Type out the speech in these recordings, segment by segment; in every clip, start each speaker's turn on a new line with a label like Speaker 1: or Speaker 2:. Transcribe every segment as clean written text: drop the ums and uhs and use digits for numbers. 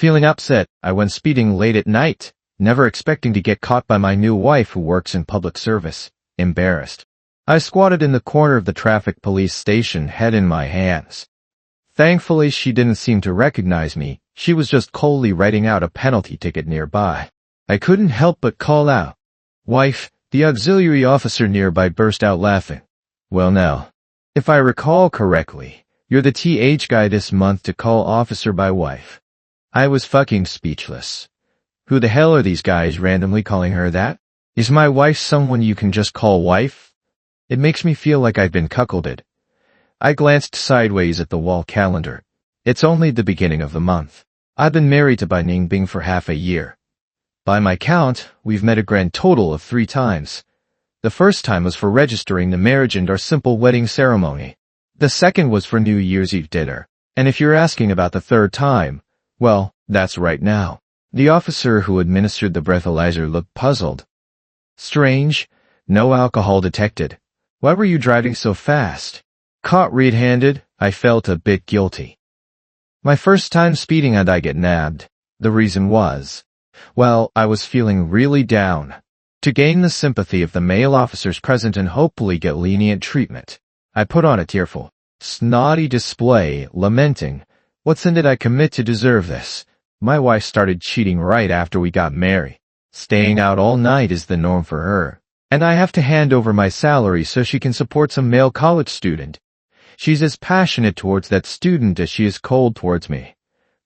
Speaker 1: Feeling upset, I went speeding late at night, never expecting to get caught by my new wife who works in public service. Embarrassed, I squatted in the corner of the traffic police station, head in my hands. Thankfully, she didn't seem to recognize me. She was just coldly writing out a penalty ticket nearby. I couldn't help but call out, "Wife!" The auxiliary officer nearby burst out laughing. "Well now, if I recall correctly, you're the TH guy this month to call officer by wife." I was fucking speechless. Who the hell are these guys randomly calling her that? Is my wife someone you can just call wife? It makes me feel like I've been cuckolded. I glanced sideways at the wall calendar. It's only the beginning of the month. I've been married to Bai Ningbing for half a year. By my count, we've met a grand total of 3 times. The first time was for registering the marriage and our simple wedding ceremony. The second was for New Year's Eve dinner. And if you're asking about the third time, well, that's right now. The officer who administered the breathalyzer looked puzzled. Strange. No alcohol detected. Why were you driving so fast? Caught red-handed, I felt a bit guilty. My first time speeding and I get nabbed. The reason was, well, I was feeling really down. To gain the sympathy of the male officers present and hopefully get lenient treatment, I put on a tearful, snotty display, lamenting, "What sin did I commit to deserve this? My wife started cheating right after we got married. Staying out all night is the norm for her. And I have to hand over my salary so she can support some male college student. She's as passionate towards that student as she is cold towards me."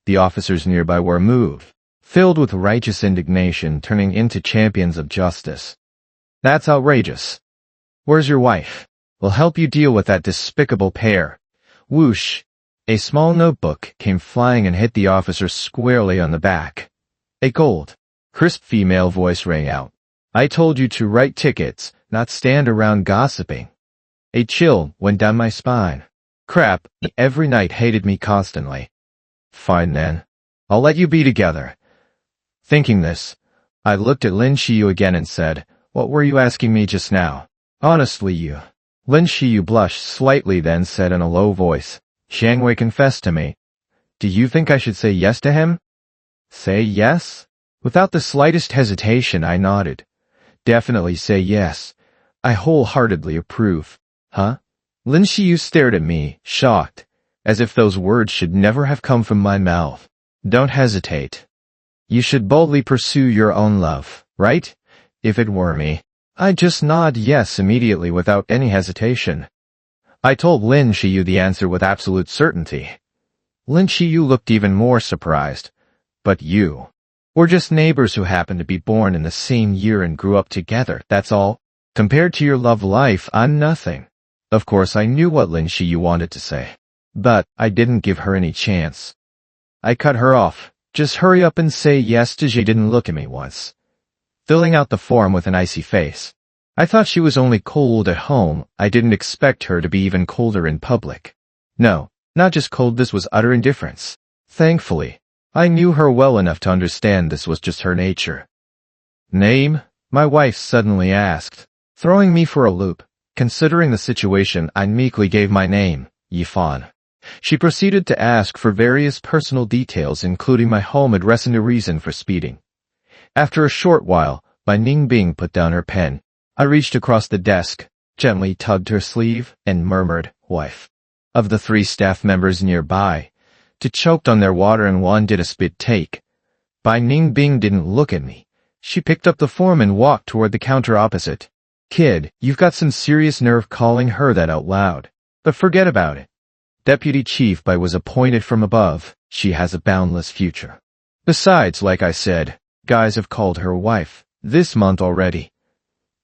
Speaker 1: The officers nearby were moved, filled with righteous indignation, turning into champions of justice. "That's outrageous. Where's your wife? We'll help you deal with that despicable pair." Whoosh! A small notebook came flying and hit the officer squarely on the back. A cold, crisp female voice rang out. "I told you to write tickets, not stand around gossiping." A chill went down my spine. Crap, every night hated me constantly. Fine then. I'll let you be together. Thinking this, I looked at Lin Shiyu again and said, "What were you asking me just now?" "Honestly, you." Lin Shiyu blushed slightly, then said in a low voice, "Xiang Wei confessed to me. Do you think I should say yes to him?" Say yes? Without the slightest hesitation, I nodded. Definitely say yes. I wholeheartedly approve. Huh? Lin Shiyu stared at me, shocked, as if those words should never have come from my mouth. Don't hesitate. You should boldly pursue your own love, right? If it were me, I'd just nod yes immediately without any hesitation. I told Lin Shiyu the answer with absolute certainty. Lin Shiyu looked even more surprised. But you? We're just neighbors who happen to be born in the same year and grew up together, that's all. Compared to your love life, I'm nothing. Of course, I knew what Lin Shiyu wanted to say, but I didn't give her any chance. I cut her off. Just hurry up and say yes to. She didn't look at me once, filling out the form with an icy face. I thought she was only cold at home. I didn't expect her to be even colder in public. No, not just cold, this was utter indifference. Thankfully, I knew her well enough to understand this was just her nature. "Name?" my wife suddenly asked, throwing me for a loop. Considering the situation, I meekly gave my name, Yifan. She proceeded to ask for various personal details, including my home address and a reason for speeding. After a short while, Bai Ningbing put down her pen. I reached across the desk, gently tugged her sleeve, and murmured, "Wife." Of the 3 staff members nearby, 2 choked on their water and 1 did a spit take. Bai Ningbing didn't look at me. She picked up the form and walked toward the counter opposite. "Kid, you've got some serious nerve calling her that out loud. But forget about it. Deputy Chief Bai was appointed from above. She has a boundless future. Besides, like I said, guys have called her wife this month already."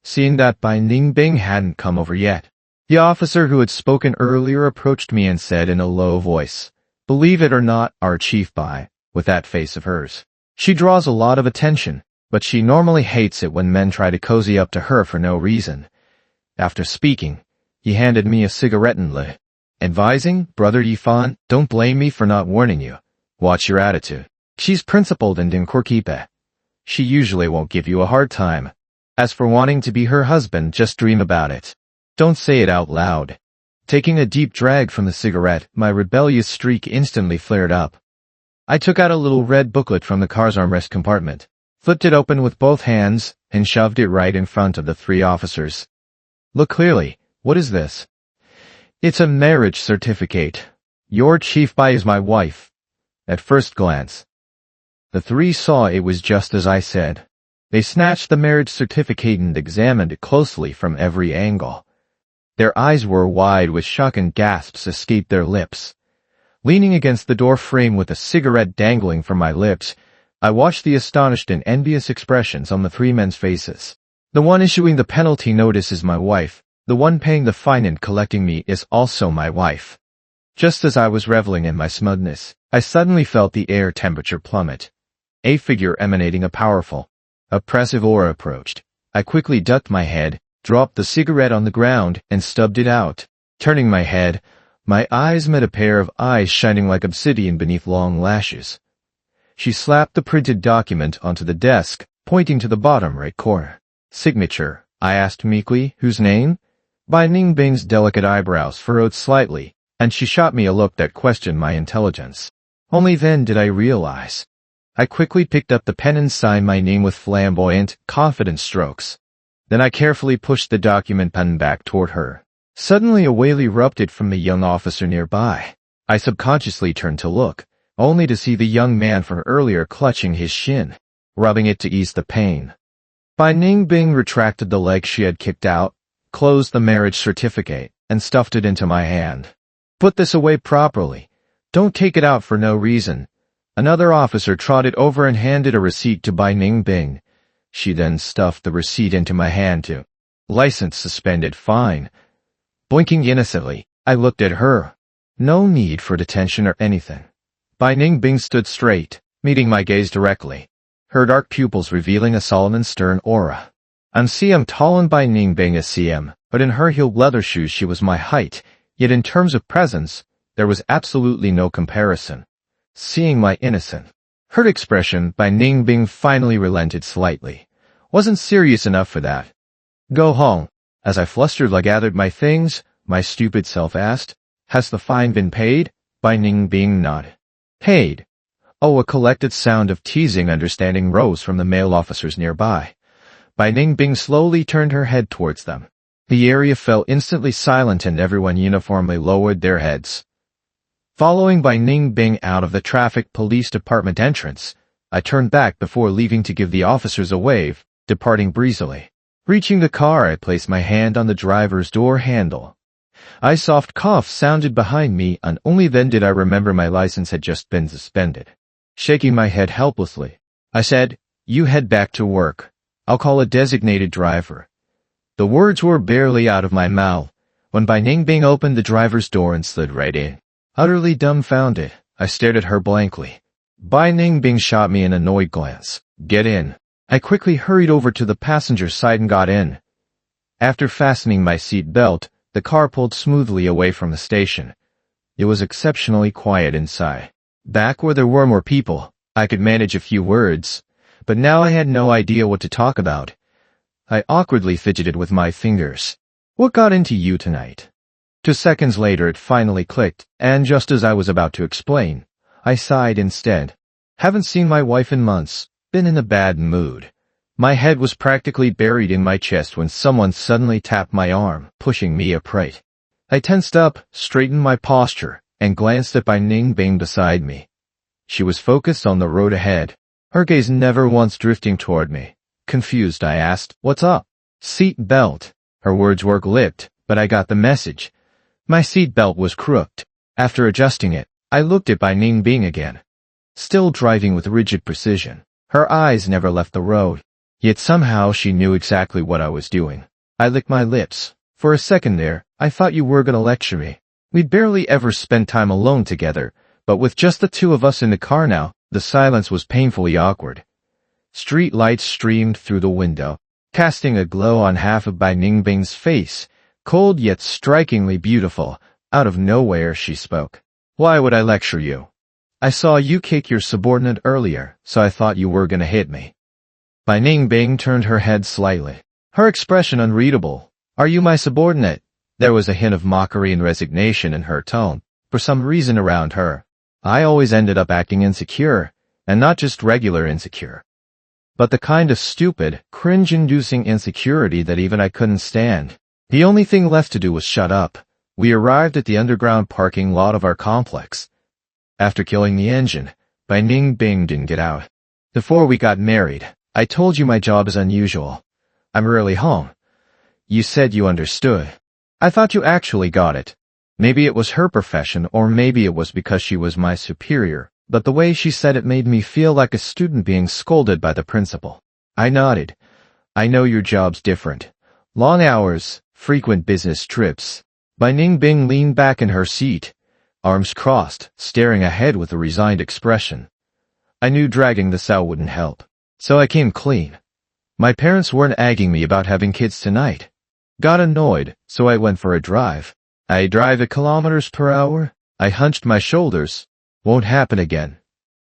Speaker 1: Seeing that Bai Ningbing hadn't come over yet, the officer who had spoken earlier approached me and said in a low voice, "Believe it or not, our Chief Bai, with that face of hers, she draws a lot of attention, but she normally hates it when men try to cozy up to her for no reason." After speaking, he handed me a cigarette and lit. Advising, "Brother Yifan, don't blame me for not warning you. Watch your attitude. She's principled and incorrigible. She usually won't give you a hard time. As for wanting to be her husband, just dream about it. Don't say it out loud." Taking a deep drag from the cigarette, my rebellious streak instantly flared up. I took out a little red booklet from the car's armrest compartment, flipped it open with both hands, and shoved it right in front of the three officers. Look clearly. What is this? It's a marriage certificate. Your chief by is my wife. At first glance, the three saw it was just as I said. They snatched the marriage certificate and examined it closely from every angle. Their eyes were wide with shock and gasps escaped their lips. Leaning against the door frame with a cigarette dangling from my lips, I watched the astonished and envious expressions on the three men's faces. The one issuing the penalty notice is my wife. The one paying the fine and collecting me is also my wife. Just as I was reveling in my smugness, I suddenly felt the air temperature plummet. A figure emanating a powerful, oppressive aura approached. I quickly ducked my head, dropped the cigarette on the ground, and stubbed it out. Turning my head, my eyes met a pair of eyes shining like obsidian beneath long lashes. She slapped the printed document onto the desk, pointing to the bottom right corner. Signature, I asked meekly, whose name? Bai Ningbing's delicate eyebrows furrowed slightly, and she shot me a look that questioned my intelligence. Only then did I realize. I quickly picked up the pen and signed my name with flamboyant, confident strokes. Then I carefully pushed the document pen back toward her. Suddenly a wail erupted from a young officer nearby. I subconsciously turned to look, only to see the young man from earlier clutching his shin, rubbing it to ease the pain. Bai Ningbing retracted the leg she had kicked out, closed the marriage certificate, and stuffed it into my hand. Put this away properly. Don't take it out for no reason. Another officer trotted over and handed a receipt to Bai Ningbing. She then stuffed the receipt into my hand too. License suspended, fine. Blinking innocently, I looked at her. No need for detention or anything. Bai Ningbing stood straight, meeting my gaze directly, her dark pupils revealing a solemn and stern aura. I'm cm tall and Bai Ningbing is cm, but in her heeled leather shoes she was my height, yet in terms of presence, there was absolutely no comparison. Seeing my innocent, hurt expression, Bai Ningbing finally relented slightly. Wasn't serious enough for that. Go home. As I flustered like gathered my things, my stupid self asked, has the fine been paid? Bai Ningbing nodded. Paid. Oh, a collected sound of teasing understanding rose from the male officers nearby. Bai Ningbing slowly turned her head towards them. The area fell instantly silent and everyone uniformly lowered their heads. Following Bai Ningbing out of the traffic police department entrance, I turned back before leaving to give the officers a wave, departing breezily. Reaching the car, I placed my hand on the driver's door handle. A soft cough sounded behind me, and only then did I remember my license had just been suspended. Shaking my head helplessly, I said, "You head back to work. I'll call a designated driver." The words were barely out of my mouth when Bai Ningbing opened the driver's door and slid right in. Utterly dumbfounded, I stared at her blankly. Bai Ningbing shot me an annoyed glance. Get in. I quickly hurried over to the passenger side and got in. After fastening my seat belt, the car pulled smoothly away from the station. It was exceptionally quiet inside. Back where there were more people, I could manage a few words, but now I had no idea what to talk about. I awkwardly fidgeted with my fingers. What got into you tonight? 2 seconds later it finally clicked, and just as I was about to explain, I sighed instead. Haven't seen my wife in months, been in a bad mood. My head was practically buried in my chest when someone suddenly tapped my arm, pushing me upright. I tensed up, straightened my posture, and glanced at Bai Ningbing beside me. She was focused on the road ahead, her gaze never once drifting toward me. Confused, I asked, "What's up?" "Seat belt." Her words were lipped, but I got the message. My seat belt was crooked. After adjusting it, I looked at Bai Ningbing again. Still driving with rigid precision, her eyes never left the road. Yet somehow she knew exactly what I was doing. I licked my lips. For a second there, I thought you were gonna lecture me. We'd barely ever spent time alone together, but with just the two of us in the car now, the silence was painfully awkward. Street lights streamed through the window, casting a glow on half of Bai Ningbing's face, cold yet strikingly beautiful. Out of nowhere she spoke. "Why would I lecture you? I saw you kick your subordinate earlier, so I thought you were gonna hit me." Bai Ningbing turned her head slightly, her expression unreadable. "Are you my subordinate?" There was a hint of mockery and resignation in her tone, for some reason around her. I always ended up acting insecure, and not just regular insecure, but the kind of stupid, cringe-inducing insecurity that even I couldn't stand. The only thing left to do was shut up. We arrived at the underground parking lot of our complex. After killing the engine, Bai Ningbing didn't get out. Before we got married, I told you my job is unusual. I'm rarely home. You said you understood. I thought you actually got it. Maybe it was her profession, or maybe it was because she was my superior, but the way she said it made me feel like a student being scolded by the principal. I nodded. I know your job's different. Long hours, frequent business trips. Bai Ningbing leaned back in her seat, arms crossed, staring ahead with a resigned expression. I knew dragging this out wouldn't help, so I came clean. My parents weren't egging me about having kids tonight. Got annoyed, so I went for a drive. I drive at kilometers per hour. I hunched my shoulders. Won't happen again.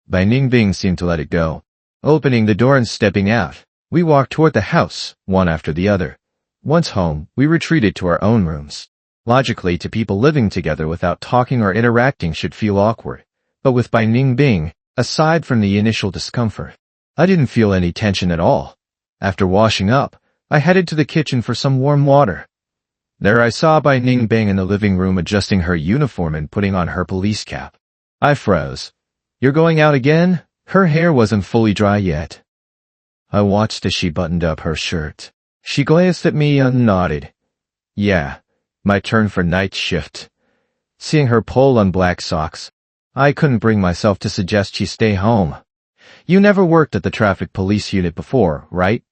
Speaker 1: Bai Ningbing seemed to let it go. Opening the door and stepping out, we walked toward the house, one after the other. Once home, we retreated to our own rooms. Logically, to people living together without talking or interacting should feel awkward. But with Bai Ningbing, aside from the initial discomfort, I didn't feel any tension at all. After washing up, I headed to the kitchen for some warm water. There I saw Bai Ningbing in the living room adjusting her uniform and putting on her police cap. I froze. You're going out again? Her hair wasn't fully dry yet. I watched as she buttoned up her shirt. She glanced at me and nodded. Yeah, my turn for night shift. Seeing her pull on black socks, I couldn't bring myself to suggest she stay home. You never worked at the traffic police unit before, right?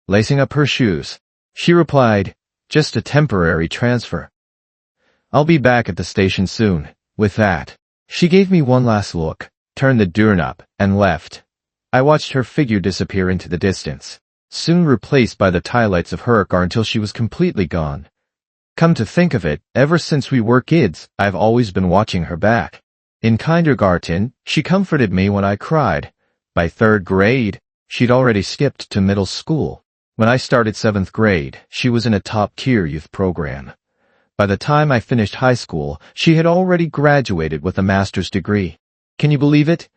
Speaker 1: Lacing up her shoes, she replied, just a temporary transfer. I'll be back at the station soon. With that, she gave me one last look, turned the doorknob, and left. I watched her figure disappear into the distance, soon replaced by the taillights of her car until she was completely gone. Come to think of it, ever since we were kids, I've always been watching her back. In kindergarten, she comforted me when I cried. By 3rd grade, she'd already skipped to middle school. When I started 7th grade, she was in a top-tier youth program. By the time I finished high school, she had already graduated with a master's degree. Can you believe it?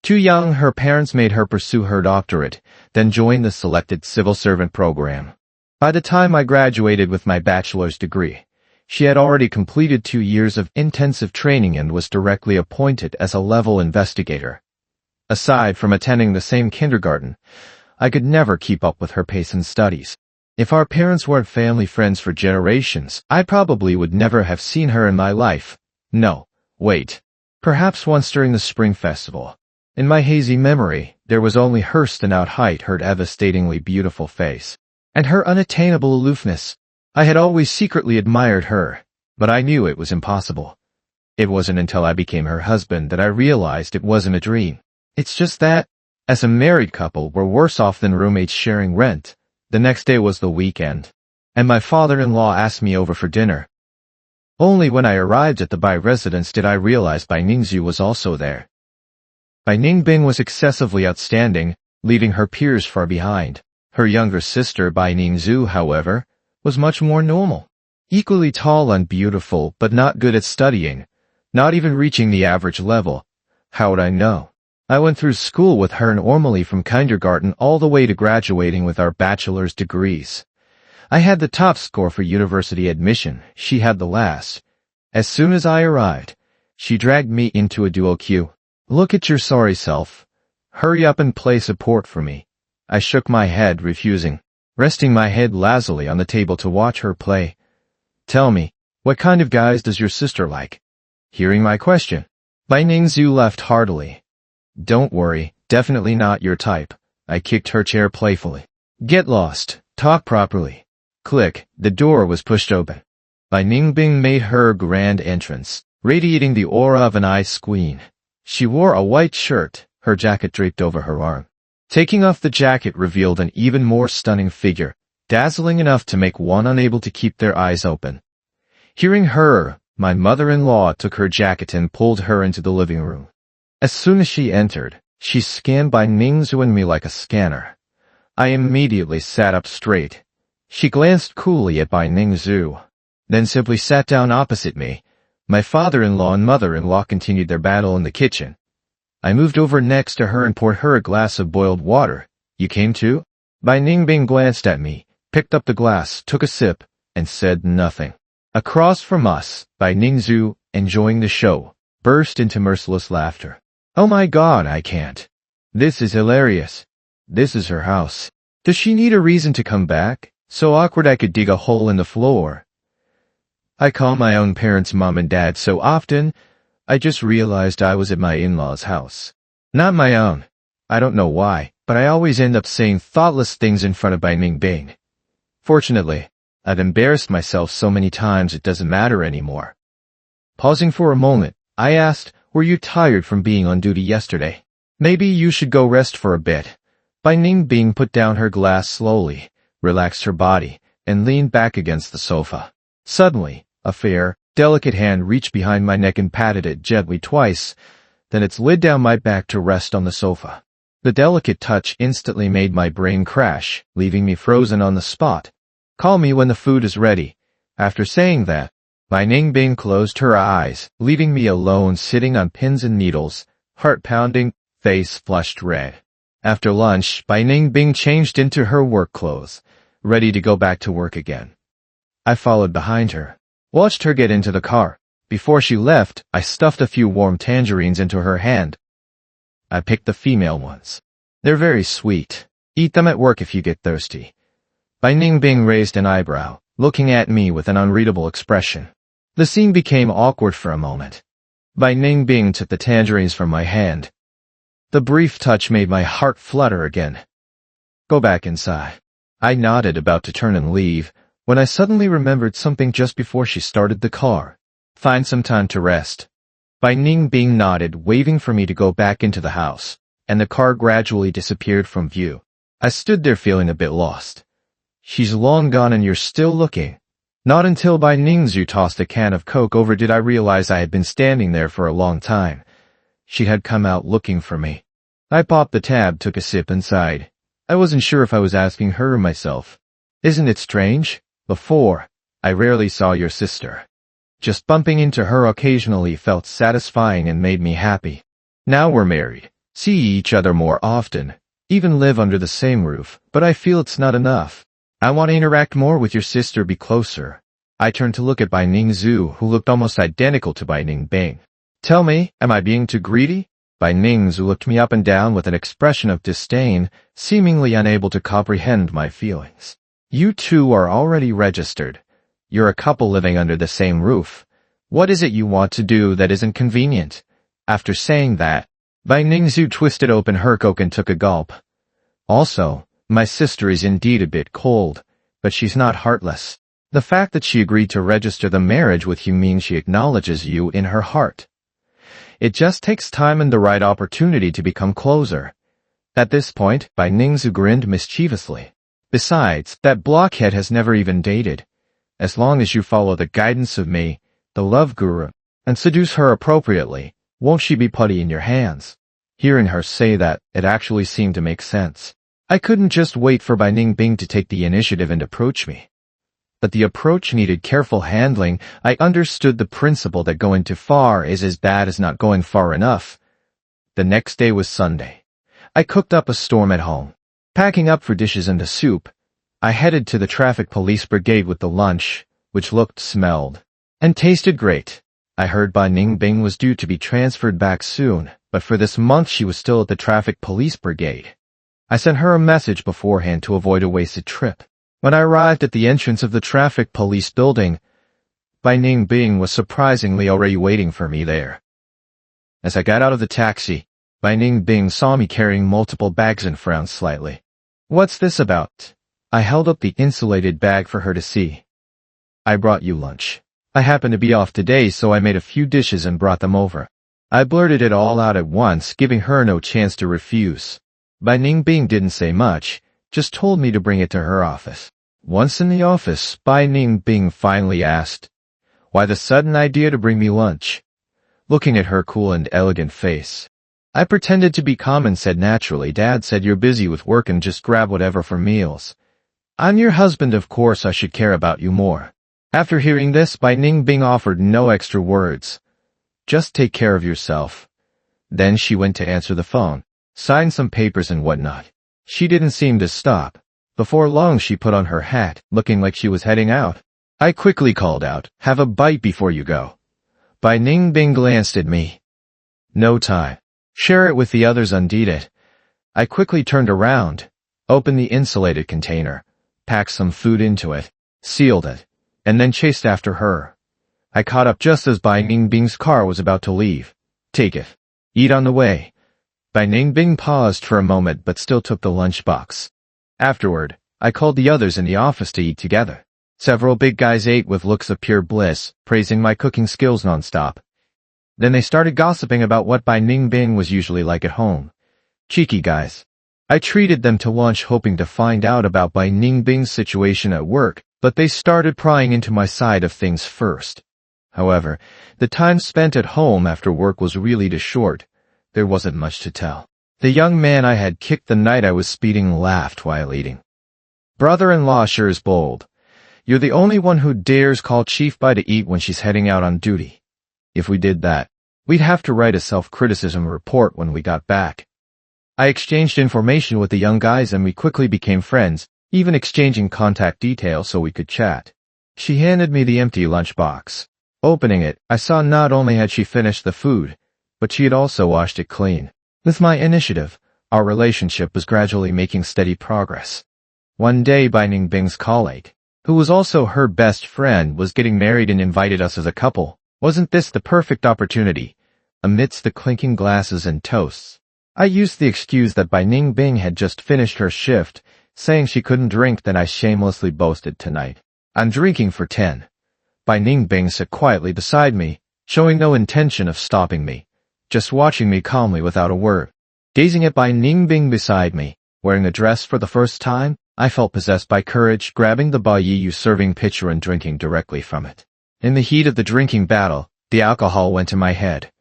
Speaker 1: Too young, her parents made her pursue her doctorate, then join the selected civil servant program. By the time I graduated with my bachelor's degree, she had already completed 2 years of intensive training and was directly appointed as a level investigator. Aside from attending the same kindergarten, I could never keep up with her pace in studies. If our parents weren't family friends for generations, I probably would never have seen her in my life. No, wait. Perhaps once during the spring festival. In my hazy memory, there was only her stand-out height, her devastatingly beautiful face, and her unattainable aloofness. I had always secretly admired her, but I knew it was impossible. It wasn't until I became her husband that I realized it wasn't a dream. It's just that, as a married couple, we're worse off than roommates sharing rent. The next day was the weekend, and my father-in-law asked me over for dinner. Only when I arrived at the Bai residence did I realize Bai Ningzu was also there. Bai Ningbing was excessively outstanding, leaving her peers far behind. Her younger sister, Bai Ningzu, however, was much more normal. Equally tall and beautiful, but not good at studying, not even reaching the average level. How would I know? I went through school with her normally from kindergarten all the way to graduating with our bachelor's degrees. I had the top score for university admission, she had the last. As soon as I arrived, she dragged me into a dual queue. Look at your sorry self. Hurry up and play support for me. I shook my head, refusing, resting my head lazily on the table to watch her play. Tell me, what kind of guys does your sister like? Hearing my question, Bai Ningzu laughed heartily. Don't worry, definitely not your type. I kicked her chair playfully. Get lost, talk properly. Click, the door was pushed open. Bai Ningbing made her grand entrance, radiating the aura of an ice queen. She wore a white shirt, her jacket draped over her arm. Taking off the jacket revealed an even more stunning figure, dazzling enough to make one unable to keep their eyes open. Hearing her, my mother-in-law took her jacket and pulled her into the living room. As soon as she entered, she scanned Bai Ningzu and me like a scanner. I immediately sat up straight. She glanced coolly at Bai Ningzu, then simply sat down opposite me, My father-in-law and mother-in-law continued their battle in the kitchen. I moved over next to her and poured her a glass of boiled water. You came too? Bai Ningbing glanced at me, picked up the glass, took a sip, and said nothing. Across from us, Bai Ningzu, enjoying the show, burst into merciless laughter. Oh my god, I can't. This is hilarious. This is her house. Does she need a reason to come back? So awkward I could dig a hole in the floor. I call my own parents mom and dad so often, I just realized I was at my in-laws' house. Not my own. I don't know why, but I always end up saying thoughtless things in front of Bai Ningbing. Fortunately, I've embarrassed myself so many times it doesn't matter anymore. Pausing for a moment, I asked, were you tired from being on duty yesterday? Maybe you should go rest for a bit. Bai Ningbing put down her glass slowly, relaxed her body, and leaned back against the sofa. Suddenly, a fair, delicate hand reached behind my neck and patted it gently twice, then it slid down my back to rest on the sofa. The delicate touch instantly made my brain crash, leaving me frozen on the spot. Call me when the food is ready. After saying that, Bai Ningbing closed her eyes, leaving me alone sitting on pins and needles, heart pounding, face flushed red. After lunch, Bai Ningbing changed into her work clothes, ready to go back to work again. I followed behind her, watched her get into the car. Before she left, I stuffed a few warm tangerines into her hand. I picked the female ones. They're very sweet. Eat them at work if you get thirsty. Bai Ningbing raised an eyebrow, looking at me with an unreadable expression. The scene became awkward for a moment. Bai Ningbing took the tangerines from my hand. The brief touch made my heart flutter again. Go back inside. I nodded, about to turn and leave, when I suddenly remembered something just before she started the car. Find some time to rest. Bai Ningbing nodded, waving for me to go back into the house, and the car gradually disappeared from view. I stood there feeling a bit lost. She's long gone and you're still looking. Not until Bai Ningzu tossed a can of Coke over did I realize I had been standing there for a long time. She had come out looking for me. I popped the tab, took a sip, and sighed. I wasn't sure if I was asking her or myself. Isn't it strange? Before, I rarely saw your sister. Just bumping into her occasionally felt satisfying and made me happy. Now we're married, see each other more often, even live under the same roof, but I feel it's not enough. I want to interact more with your sister, be closer. I turned to look at Bai Ningzu, who looked almost identical to Bai Ningbing. Tell me, am I being too greedy? Bai Ningzu looked me up and down with an expression of disdain, seemingly unable to comprehend my feelings. You two are already registered. You're a couple living under the same roof. What is it you want to do that isn't convenient? After saying that, Bai Ningzu twisted open her Coke and took a gulp. Also, my sister is indeed a bit cold, but she's not heartless. The fact that she agreed to register the marriage with you means she acknowledges you in her heart. It just takes time and the right opportunity to become closer. At this point, Bai Ningzu grinned mischievously. Besides, that blockhead has never even dated. As long as you follow the guidance of me, the love guru, and seduce her appropriately, won't she be putty in your hands? Hearing her say that, it actually seemed to make sense. I couldn't just wait for Bai Ningbing to take the initiative and approach me. But the approach needed careful handling. I understood the principle that going too far is as bad as not going far enough. The next day was Sunday. I cooked up a storm at home. Packing up for dishes and a soup, I headed to the traffic police brigade with the lunch, which looked, smelled, and tasted great. I heard Bai Ningbing was due to be transferred back soon, but for this month she was still at the traffic police brigade. I sent her a message beforehand to avoid a wasted trip. When I arrived at the entrance of the traffic police building, Bai Ningbing was surprisingly already waiting for me there. As I got out of the taxi, Bai Ningbing saw me carrying multiple bags and frowned slightly. What's this about? I held up the insulated bag for her to see. I brought you lunch. I happened to be off today, so I made a few dishes and brought them over. I blurted it all out at once, giving her no chance to refuse. Bai Ningbing didn't say much, just told me to bring it to her office. Once in the office, Bai Ningbing finally asked, "Why the sudden idea to bring me lunch?" Looking at her cool and elegant face, I pretended to be calm and said naturally, "Dad said you're busy with work and just grab whatever for meals. I'm your husband, of course I should care about you more." After hearing this, Bai Ningbing offered no extra words. Just take care of yourself. Then she went to answer the phone, signed some papers and whatnot. She didn't seem to stop. Before long she put on her hat, looking like she was heading out. I quickly called out, "Have a bite before you go." Bai Ningbing glanced at me. "No time. Share it with the others." Undid it. I quickly turned around, opened the insulated container, packed some food into it, sealed it, and then chased after her. I caught up just as Bai Ningbing's car was about to leave. "Take it. Eat on the way." Bai Ningbing paused for a moment but still took the lunchbox. Afterward, I called the others in the office to eat together. Several big guys ate with looks of pure bliss, praising my cooking skills nonstop. Then they started gossiping about what Bai Ningbing was usually like at home. Cheeky guys. I treated them to lunch hoping to find out about Bai Ningbing's situation at work, but they started prying into my side of things first. However, the time spent at home after work was really too short. There wasn't much to tell. The young man I had kicked the night I was speeding laughed while eating. "Brother-in-law sure is bold. You're the only one who dares call Chief Bai to eat when she's heading out on duty. If we did that, we'd have to write a self-criticism report when we got back." I exchanged information with the young guys and we quickly became friends, even exchanging contact details so we could chat. She handed me the empty lunchbox. Opening it, I saw not only had she finished the food, but she had also washed it clean. With my initiative, our relationship was gradually making steady progress. One day, Bai Ningbing's colleague, who was also her best friend, was getting married and invited us as a couple. Wasn't this the perfect opportunity? Amidst the clinking glasses and toasts, I used the excuse that Bai Ningbing had just finished her shift, saying she couldn't drink. Then I shamelessly boasted, "Tonight, I'm drinking for 10. Bai Ningbing sat quietly beside me, showing no intention of stopping me, just watching me calmly without a word. Gazing at Bai Ningbing beside me, wearing a dress for the first time, I felt possessed by courage, grabbing the Baiyu serving pitcher and drinking directly from it. In the heat of the drinking battle, the alcohol went to my head.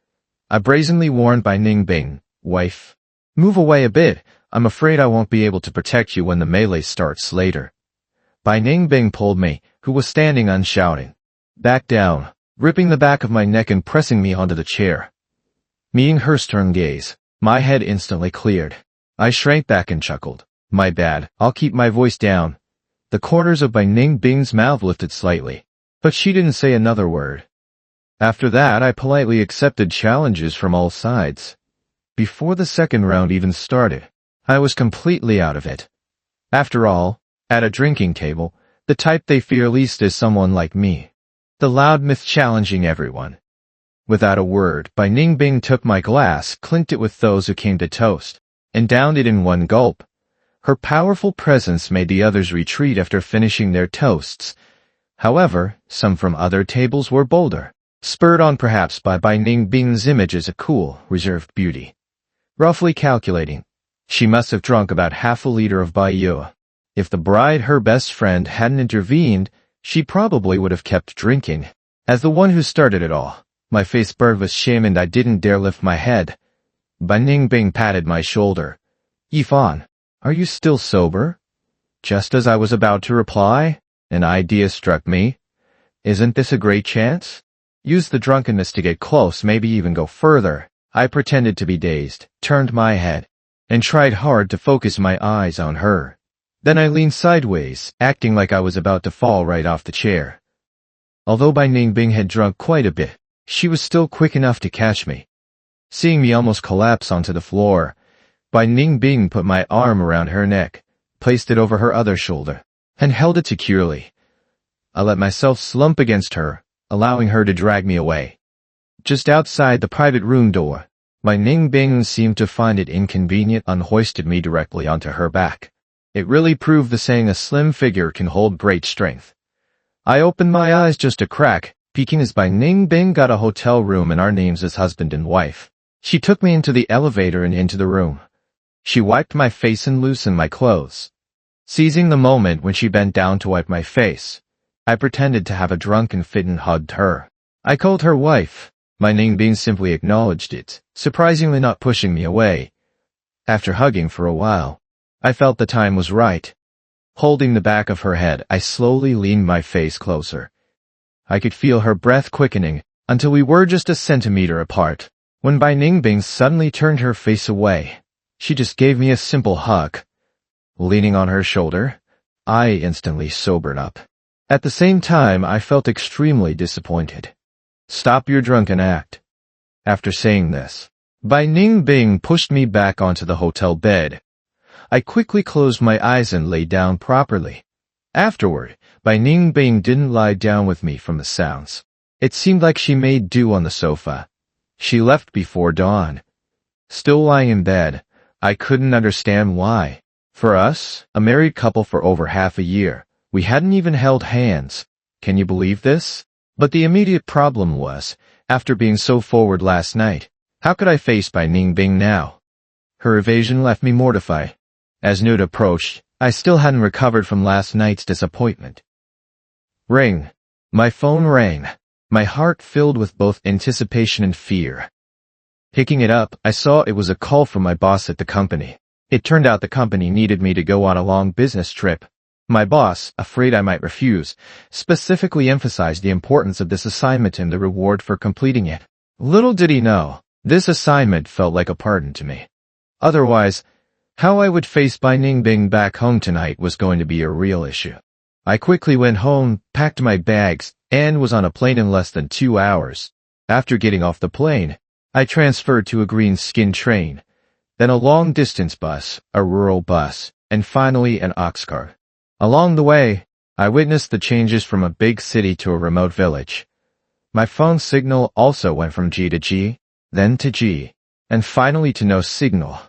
Speaker 1: I brazenly warned Bai Ningbing, "Wife, move away a bit. I'm afraid I won't be able to protect you when the melee starts later." Bai Ningbing pulled me, who was standing shouting, "Back down," ripping the back of my neck and pressing me onto the chair. Meeting her stern gaze, my head instantly cleared. I shrank back and chuckled. "My bad, I'll keep my voice down." The corners of Bai Ningbing's mouth lifted slightly, but she didn't say another word. After that, I politely accepted challenges from all sides. Before the second round even started, I was completely out of it. After all, at a drinking table, the type they fear least is someone like me. The loudmouth challenging everyone. Without a word, Bai Ningbing took my glass, clinked it with those who came to toast, and downed it in one gulp. Her powerful presence made the others retreat after finishing their toasts. However, some from other tables were bolder, spurred on perhaps by Bai Ningbing's image as a cool, reserved beauty. Roughly calculating, she must have drunk about half a liter of Baiyu. If the bride, her best friend, hadn't intervened, she probably would have kept drinking. As the one who started it all, my face burned with shame and I didn't dare lift my head. Bai Ningbing patted my shoulder. "Yifan, are you still sober?" Just as I was about to reply, an idea struck me. Isn't this a great chance? Use the drunkenness to get close, maybe even go further. I pretended to be dazed, turned my head, and tried hard to focus my eyes on her. Then I leaned sideways, acting like I was about to fall right off the chair. Although Bai Ningbing had drunk quite a bit, she was still quick enough to catch me. Seeing me almost collapse onto the floor, Bai Ningbing put my arm around her neck, placed it over her other shoulder, and held it securely. I let myself slump against her, allowing her to drag me away. Just outside the private room door, Bai Ningbing seemed to find it inconvenient and hoisted me directly onto her back. It really proved the saying, a slim figure can hold great strength. I opened my eyes just a crack, peeking as Bai Ningbing got a hotel room and our names as husband and wife. She took me into the elevator and into the room. She wiped my face and loosened my clothes. Seizing the moment when she bent down to wipe my face, I pretended to have a drunken fit and hugged her. I called her wife. Bai Ningbing simply acknowledged it, surprisingly not pushing me away. After hugging for a while, I felt the time was right. Holding the back of her head, I slowly leaned my face closer, I could feel her breath quickening until we were just a centimeter apart, when Bai Ningbing suddenly turned her face away. She just gave me a simple hug. Leaning on her shoulder, I instantly sobered up. At the same time, I felt extremely disappointed. "Stop your drunken act." After saying this, Bai Ningbing pushed me back onto the hotel bed. I quickly closed my eyes and lay down properly. Afterward, Bai Ningbing didn't lie down with me from the sounds. It seemed like she made do on the sofa. She left before dawn. Still lying in bed, I couldn't understand why. For us, a married couple for over half a year, we hadn't even held hands. Can you believe this? But the immediate problem was, after being so forward last night, how could I face Bai Ningbing now? Her evasion left me mortified. As noon approached, I still hadn't recovered from last night's disappointment. Ring. My phone rang, my heart filled with both anticipation and fear. Picking it up, I saw it was a call from my boss at the company. It turned out the company needed me to go on a long business trip. My boss, afraid I might refuse, specifically emphasized the importance of this assignment and the reward for completing it. Little did he know, this assignment felt like a pardon to me. Otherwise, how I would face Bai Ningbing back home tonight was going to be a real issue. I quickly went home, packed my bags, and was on a plane in less than 2 hours. After getting off the plane, I transferred to a green skin train, then a long-distance bus, a rural bus, and finally an ox cart. Along the way, I witnessed the changes from a big city to a remote village. My phone signal also went from G to G, then to G, and finally to no signal.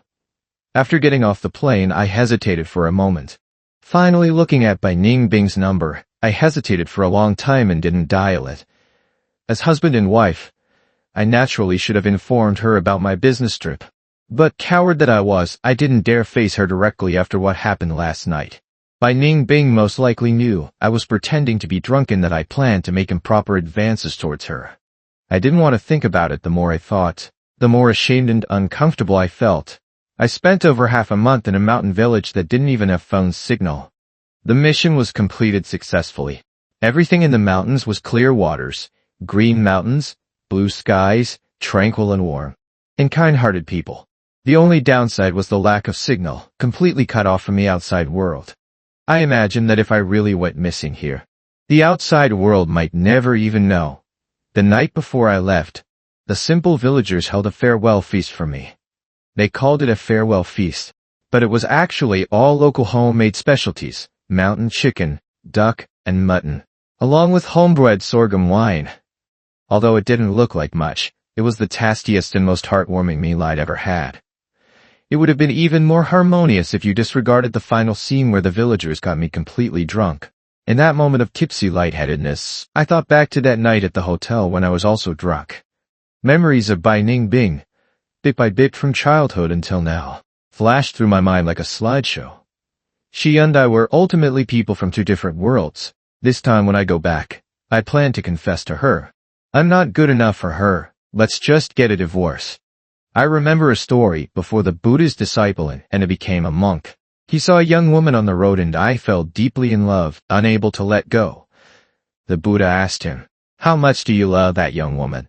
Speaker 1: After getting off the plane, I hesitated for a moment. Finally looking at Bai Ningbing's number, I hesitated for a long time and didn't dial it. As husband and wife, I naturally should have informed her about my business trip. But coward that I was, I didn't dare face her directly after what happened last night. Bai Ningbing most likely knew I was pretending to be drunk and that I planned to make improper advances towards her. I didn't want to think about it. The more I thought, the more ashamed and uncomfortable I felt. I spent over half a month in a mountain village that didn't even have phone signal. The mission was completed successfully. Everything in the mountains was clear waters, green mountains, blue skies, tranquil and warm, and kind-hearted people. The only downside was the lack of signal, completely cut off from the outside world. I imagined that if I really went missing here, the outside world might never even know. The night before I left, the simple villagers held a farewell feast for me. They called it a farewell feast, but it was actually all local homemade specialties, mountain chicken, duck, and mutton, along with homebred sorghum wine. Although it didn't look like much, it was the tastiest and most heartwarming meal I'd ever had. It would have been even more harmonious if you disregarded the final scene where the villagers got me completely drunk. In that moment of tipsy lightheadedness, I thought back to that night at the hotel when I was also drunk. Memories of Bai Ningbing, bit by bit from childhood until now, flashed through my mind like a slideshow. She and I were ultimately people from two different worlds. This time when I go back, I plan to confess to her. I'm not good enough for her. Let's just get a divorce. I remember a story before the Buddha's disciple and became a monk. He saw a young woman on the road and I fell deeply in love, unable to let go. The Buddha asked him, "How much do you love that young woman?"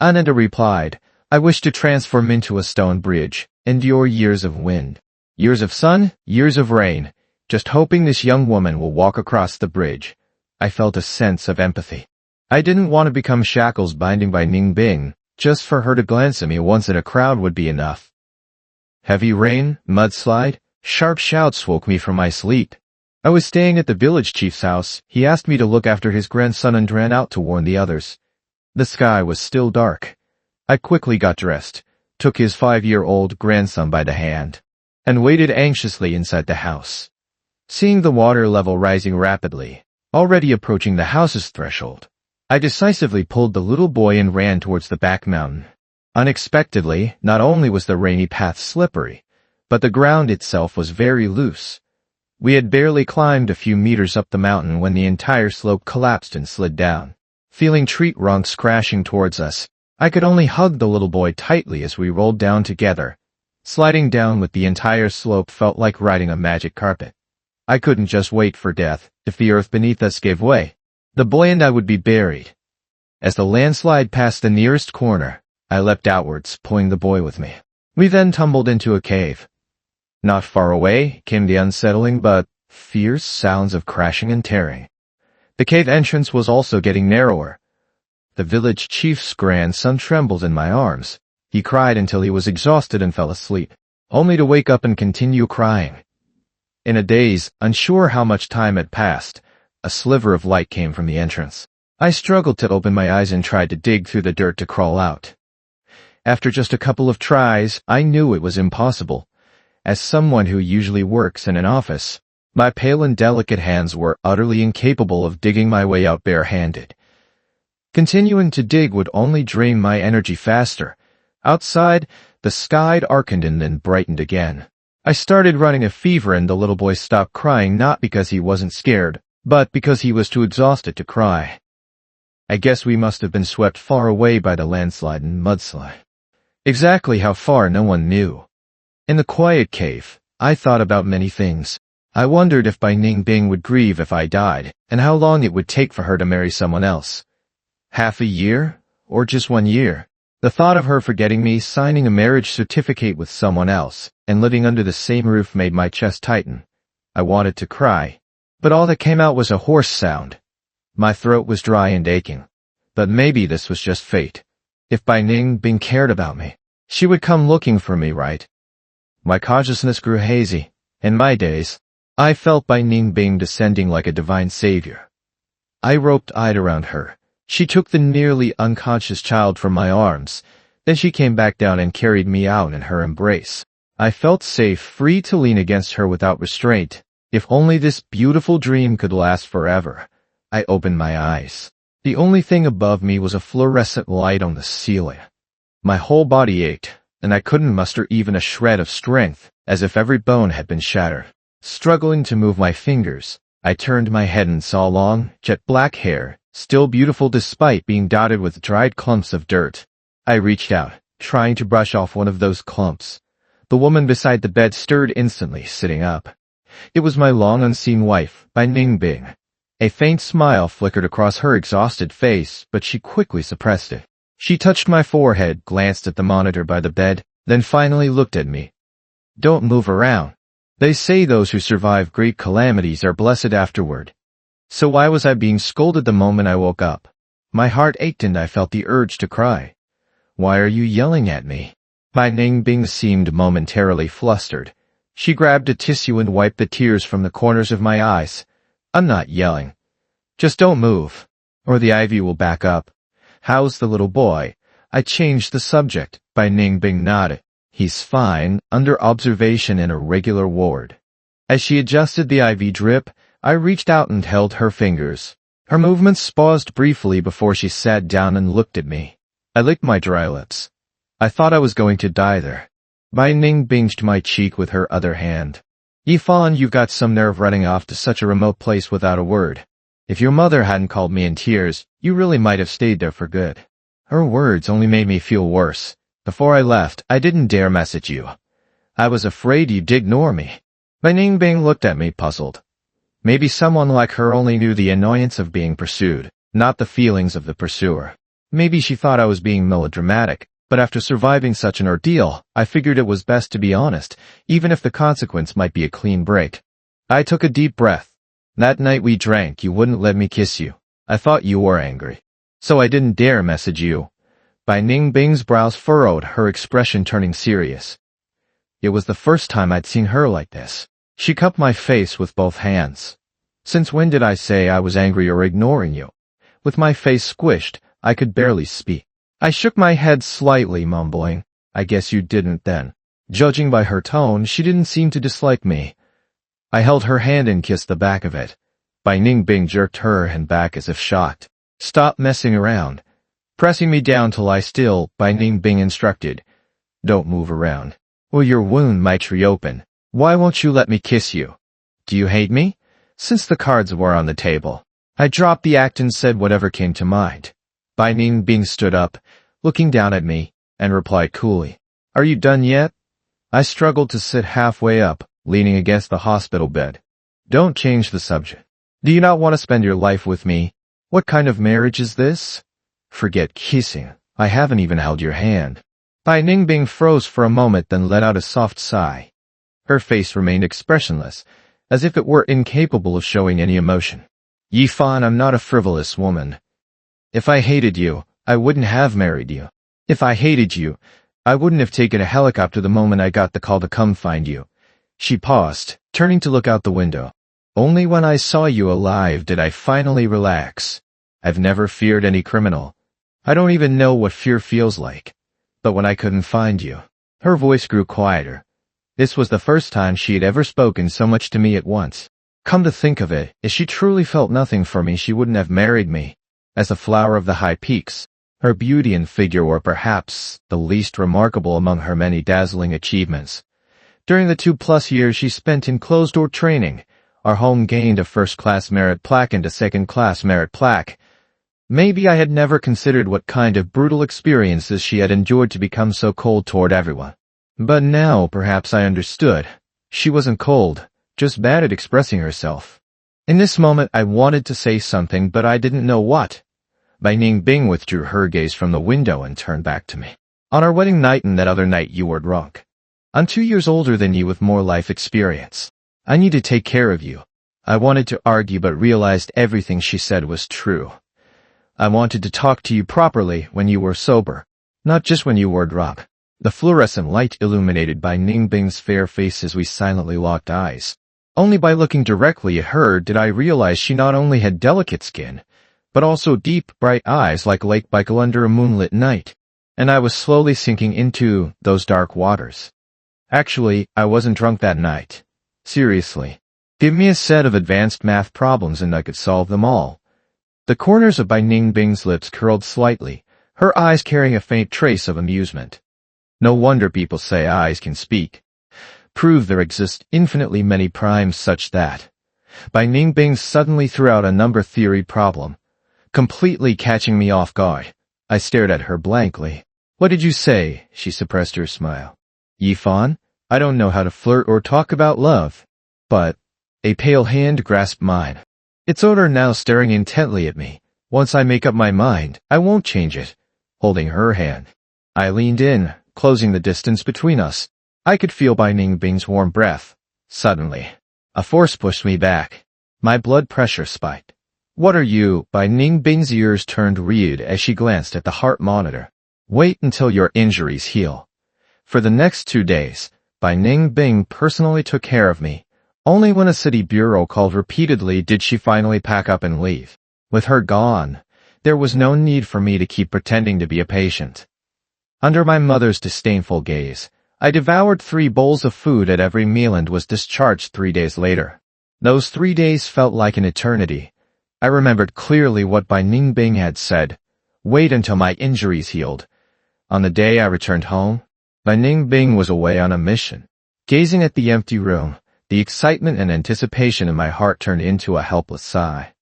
Speaker 1: Ananda replied, "I wish to transform into a stone bridge, endure years of wind, years of sun, years of rain, just hoping this young woman will walk across the bridge." I felt a sense of empathy. I didn't want to become shackles binding Bai Ningbing. Just for her to glance at me once in a crowd would be enough. Heavy rain, mudslide, sharp shouts woke me from my sleep. I was staying at the village chief's house. He asked me to look after his grandson and ran out to warn the others. The sky was still dark. I quickly got dressed, took his 5-year-old grandson by the hand, and waited anxiously inside the house. Seeing the water level rising rapidly, already approaching the house's threshold, I decisively pulled the little boy and ran towards the back mountain. Unexpectedly, not only was the rainy path slippery, but the ground itself was very loose. We had barely climbed a few meters up the mountain when the entire slope collapsed and slid down. Feeling tree trunks crashing towards us, I could only hug the little boy tightly as we rolled down together. Sliding down with the entire slope felt like riding a magic carpet. I couldn't just wait for death. If the earth beneath us gave way, The boy and I would be buried. As the landslide passed the nearest corner, I leapt outwards, pulling the boy with me. We then tumbled into a cave. Not far away came the unsettling but fierce sounds of crashing and tearing. The cave entrance was also getting narrower. The village chief's grandson trembled in my arms. He cried until he was exhausted and fell asleep, only to wake up and continue crying. In a daze, unsure how much time had passed, a sliver of light came from the entrance. I struggled to open my eyes and tried to dig through the dirt to crawl out. After just a couple of tries, I knew it was impossible. As someone who usually works in an office, my pale and delicate hands were utterly incapable of digging my way out barehanded. Continuing to dig would only drain my energy faster. Outside, the sky darkened and then brightened again. I started running a fever and the little boy stopped crying, not because he wasn't scared, but because he was too exhausted to cry. I guess we must have been swept far away by the landslide and mudslide. Exactly how far no one knew. In the quiet cave, I thought about many things. I wondered if Bai Ningbing would grieve if I died, and how long it would take for her to marry someone else. Half a year? Or just 1 year? The thought of her forgetting me, signing a marriage certificate with someone else, and living under the same roof made my chest tighten. I wanted to cry, but all that came out was a hoarse sound. My throat was dry and aching. But maybe this was just fate. If Bai Ningbing cared about me, she would come looking for me, right? My consciousness grew hazy. In my days, I felt Bai Ningbing descending like a divine savior. I roped-eyed around her. She took the nearly unconscious child from my arms. Then she came back down and carried me out in her embrace. I felt safe, free to lean against her without restraint. If only this beautiful dream could last forever. I opened my eyes. The only thing above me was a fluorescent light on the ceiling. My whole body ached, and I couldn't muster even a shred of strength, as if every bone had been shattered. Struggling to move my fingers, I turned my head and saw long, jet-black hair, still beautiful despite being dotted with dried clumps of dirt. I reached out, trying to brush off one of those clumps. The woman beside the bed stirred instantly, sitting up. It was my long-unseen wife, Bai Ningbing. A faint smile flickered across her exhausted face, but she quickly suppressed it. She touched my forehead, glanced at the monitor by the bed, then finally looked at me. "Don't move around. They say those who survive great calamities are blessed afterward." So why was I being scolded the moment I woke up? My heart ached and I felt the urge to cry. "Why are you yelling at me?" Bai Ningbing seemed momentarily flustered. She grabbed a tissue and wiped the tears from the corners of my eyes. "I'm not yelling. Just don't move, or the ivy will back up." "How's the little boy?" I changed the subject. Bai Ningbing nodded. "He's fine, under observation in a regular ward." As she adjusted the IV drip, I reached out and held her fingers. Her movements paused briefly before she sat down and looked at me. I licked my dry lips. I thought I was going to die there. Bai Ningbing binged my cheek with her other hand. "Yifan, you've got some nerve running off to such a remote place without a word. If your mother hadn't called me in tears, you really might have stayed there for good." Her words only made me feel worse. Before I left, I didn't dare message you. I was afraid you'd ignore me. Bai Ningbing looked at me, puzzled. Maybe someone like her only knew the annoyance of being pursued, not the feelings of the pursuer. Maybe she thought I was being melodramatic, but after surviving such an ordeal, I figured it was best to be honest, even if the consequence might be a clean break. I took a deep breath. "That night we drank, you wouldn't let me kiss you. I thought you were angry. So I didn't dare message you." Bai Ningbing's brows furrowed, her expression turning serious. It was the first time I'd seen her like this. She cupped my face with both hands. "Since when did I say I was angry or ignoring you?" With my face squished, I could barely speak. I shook my head slightly, mumbling, "I guess you didn't then." Judging by her tone, she didn't seem to dislike me. I held her hand and kissed the back of it. Bai Ningbing jerked her hand back as if shocked. "Stop messing around." Pressing me down to lie still, Bai Ningbing instructed, "Don't move around, or your wound might reopen. Why won't you let me kiss you? Do you hate me?" Since the cards were on the table, I dropped the act and said whatever came to mind. Bai Ningbing stood up, looking down at me, and replied coolly, "Are you done yet?" I struggled to sit halfway up, leaning against the hospital bed. "Don't change the subject. Do you not want to spend your life with me? What kind of marriage is this? Forget kissing. I haven't even held your hand. Bai Ningbing froze for a moment, then let out a soft sigh. Her face remained expressionless, as if it were incapable of showing any emotion. Yifan, I'm not a frivolous woman. If I hated you, I wouldn't have married you. If I hated you, I wouldn't have taken a helicopter the moment I got the call to come find you. She paused, turning to look out the window. Only when I saw you alive did I finally relax. I've never feared any criminal. I don't even know what fear feels like. But when I couldn't find you, her voice grew quieter. This was the first time she had ever spoken so much to me at once. Come to think of it, if she truly felt nothing for me, she wouldn't have married me. As a flower of the high peaks, her beauty and figure were perhaps the least remarkable among her many dazzling achievements. During the 2+ years she spent in closed-door training, our home gained a first-class merit plaque and a second-class merit plaque. Maybe I had never considered what kind of brutal experiences she had endured to become so cold toward everyone. But now perhaps I understood. She wasn't cold, just bad at expressing herself. In this moment I wanted to say something, but I didn't know what. Bai Ningbing withdrew her gaze from the window and turned back to me. On our wedding night and that other night you were drunk. I'm 2 years older than you with more life experience. I need to take care of you. I wanted to argue but realized everything she said was true. I wanted to talk to you properly when you were sober, not just when you were drunk. The fluorescent light illuminated Bai Ningbing's fair face as we silently locked eyes. Only by looking directly at her did I realize she not only had delicate skin, but also deep, bright eyes like Lake Baikal under a moonlit night. And I was slowly sinking into those dark waters. Actually, I wasn't drunk that night. Seriously. Give me a set of advanced math problems and I could solve them all. The corners of Bai Ningbing's lips curled slightly, her eyes carrying a faint trace of amusement. No wonder people say eyes can speak. Prove there exist infinitely many primes such that. Bai Ningbing suddenly threw out a number theory problem, completely catching me off guard. I stared at her blankly. What did you say? She suppressed her smile. Yifan, I don't know how to flirt or talk about love. But a pale hand grasped mine. Its owner now staring intently at me. Once I make up my mind, I won't change it. Holding her hand, I leaned in, closing the distance between us. I could feel Bai Ningbing's warm breath. Suddenly, a force pushed me back. My blood pressure spiked. What are you? Bai Ningbing's ears turned red as she glanced at the heart monitor. Wait until your injuries heal. For the next 2 days, Bai Ningbing personally took care of me. Only when a city bureau called repeatedly did she finally pack up and leave. With her gone, there was no need for me to keep pretending to be a patient. Under my mother's disdainful gaze, I devoured 3 bowls of food at every meal and was discharged 3 days later. Those 3 days felt like an eternity. I remembered clearly what Bai Ningbing had said. Wait until my injuries healed. On the day I returned home, Bai Ningbing was away on a mission. Gazing at the empty room, the excitement and anticipation in my heart turned into a helpless sigh.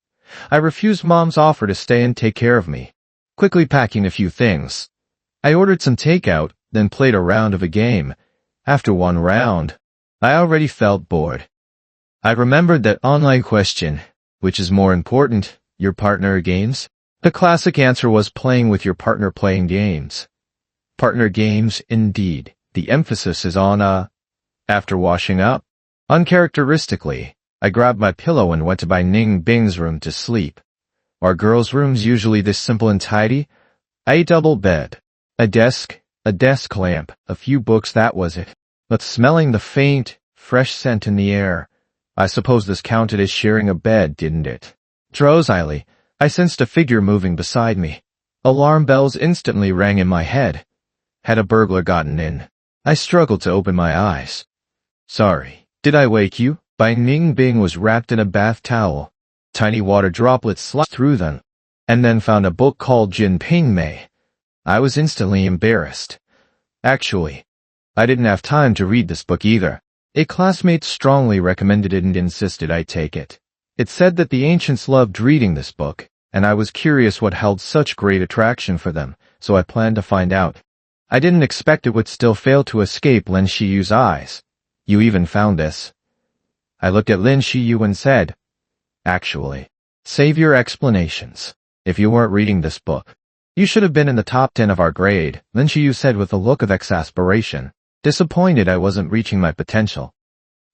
Speaker 1: I refused Mom's offer to stay and take care of me. Quickly packing a few things, I ordered some takeout, then played a round of a game. After 1 round, I already felt bored. I remembered that online question, which is more important, your partner or games? The classic answer was playing with your partner playing games. Partner games, indeed. The emphasis is on After washing up, uncharacteristically, I grabbed my pillow and went to Bai Ningbing's room to sleep. Are girls' rooms usually this simple and tidy? A double bed, a desk lamp, a few books, that was it. But smelling the faint, fresh scent in the air, I suppose this counted as sharing a bed, didn't it? Drowsily, I sensed a figure moving beside me. Alarm bells instantly rang in my head. Had a burglar gotten in? I struggled to open my eyes. Sorry. Did I wake you? Bai Ningbing was wrapped in a bath towel. Tiny water droplets slipped through them, and then found a book called Jin Ping Mei. I was instantly embarrassed. Actually, I didn't have time to read this book either. A classmate strongly recommended it and insisted I take it. It said that the ancients loved reading this book, and I was curious what held such great attraction for them, so I planned to find out. I didn't expect it would still fail to escape Lin Shiyu's eyes. You even found this. I looked at Lin Shiyu and said, Actually, save your explanations. if you weren't reading this book. You should have been in the top 10 of our grade, Lin Xiyu said with a look of exasperation, disappointed I wasn't reaching my potential.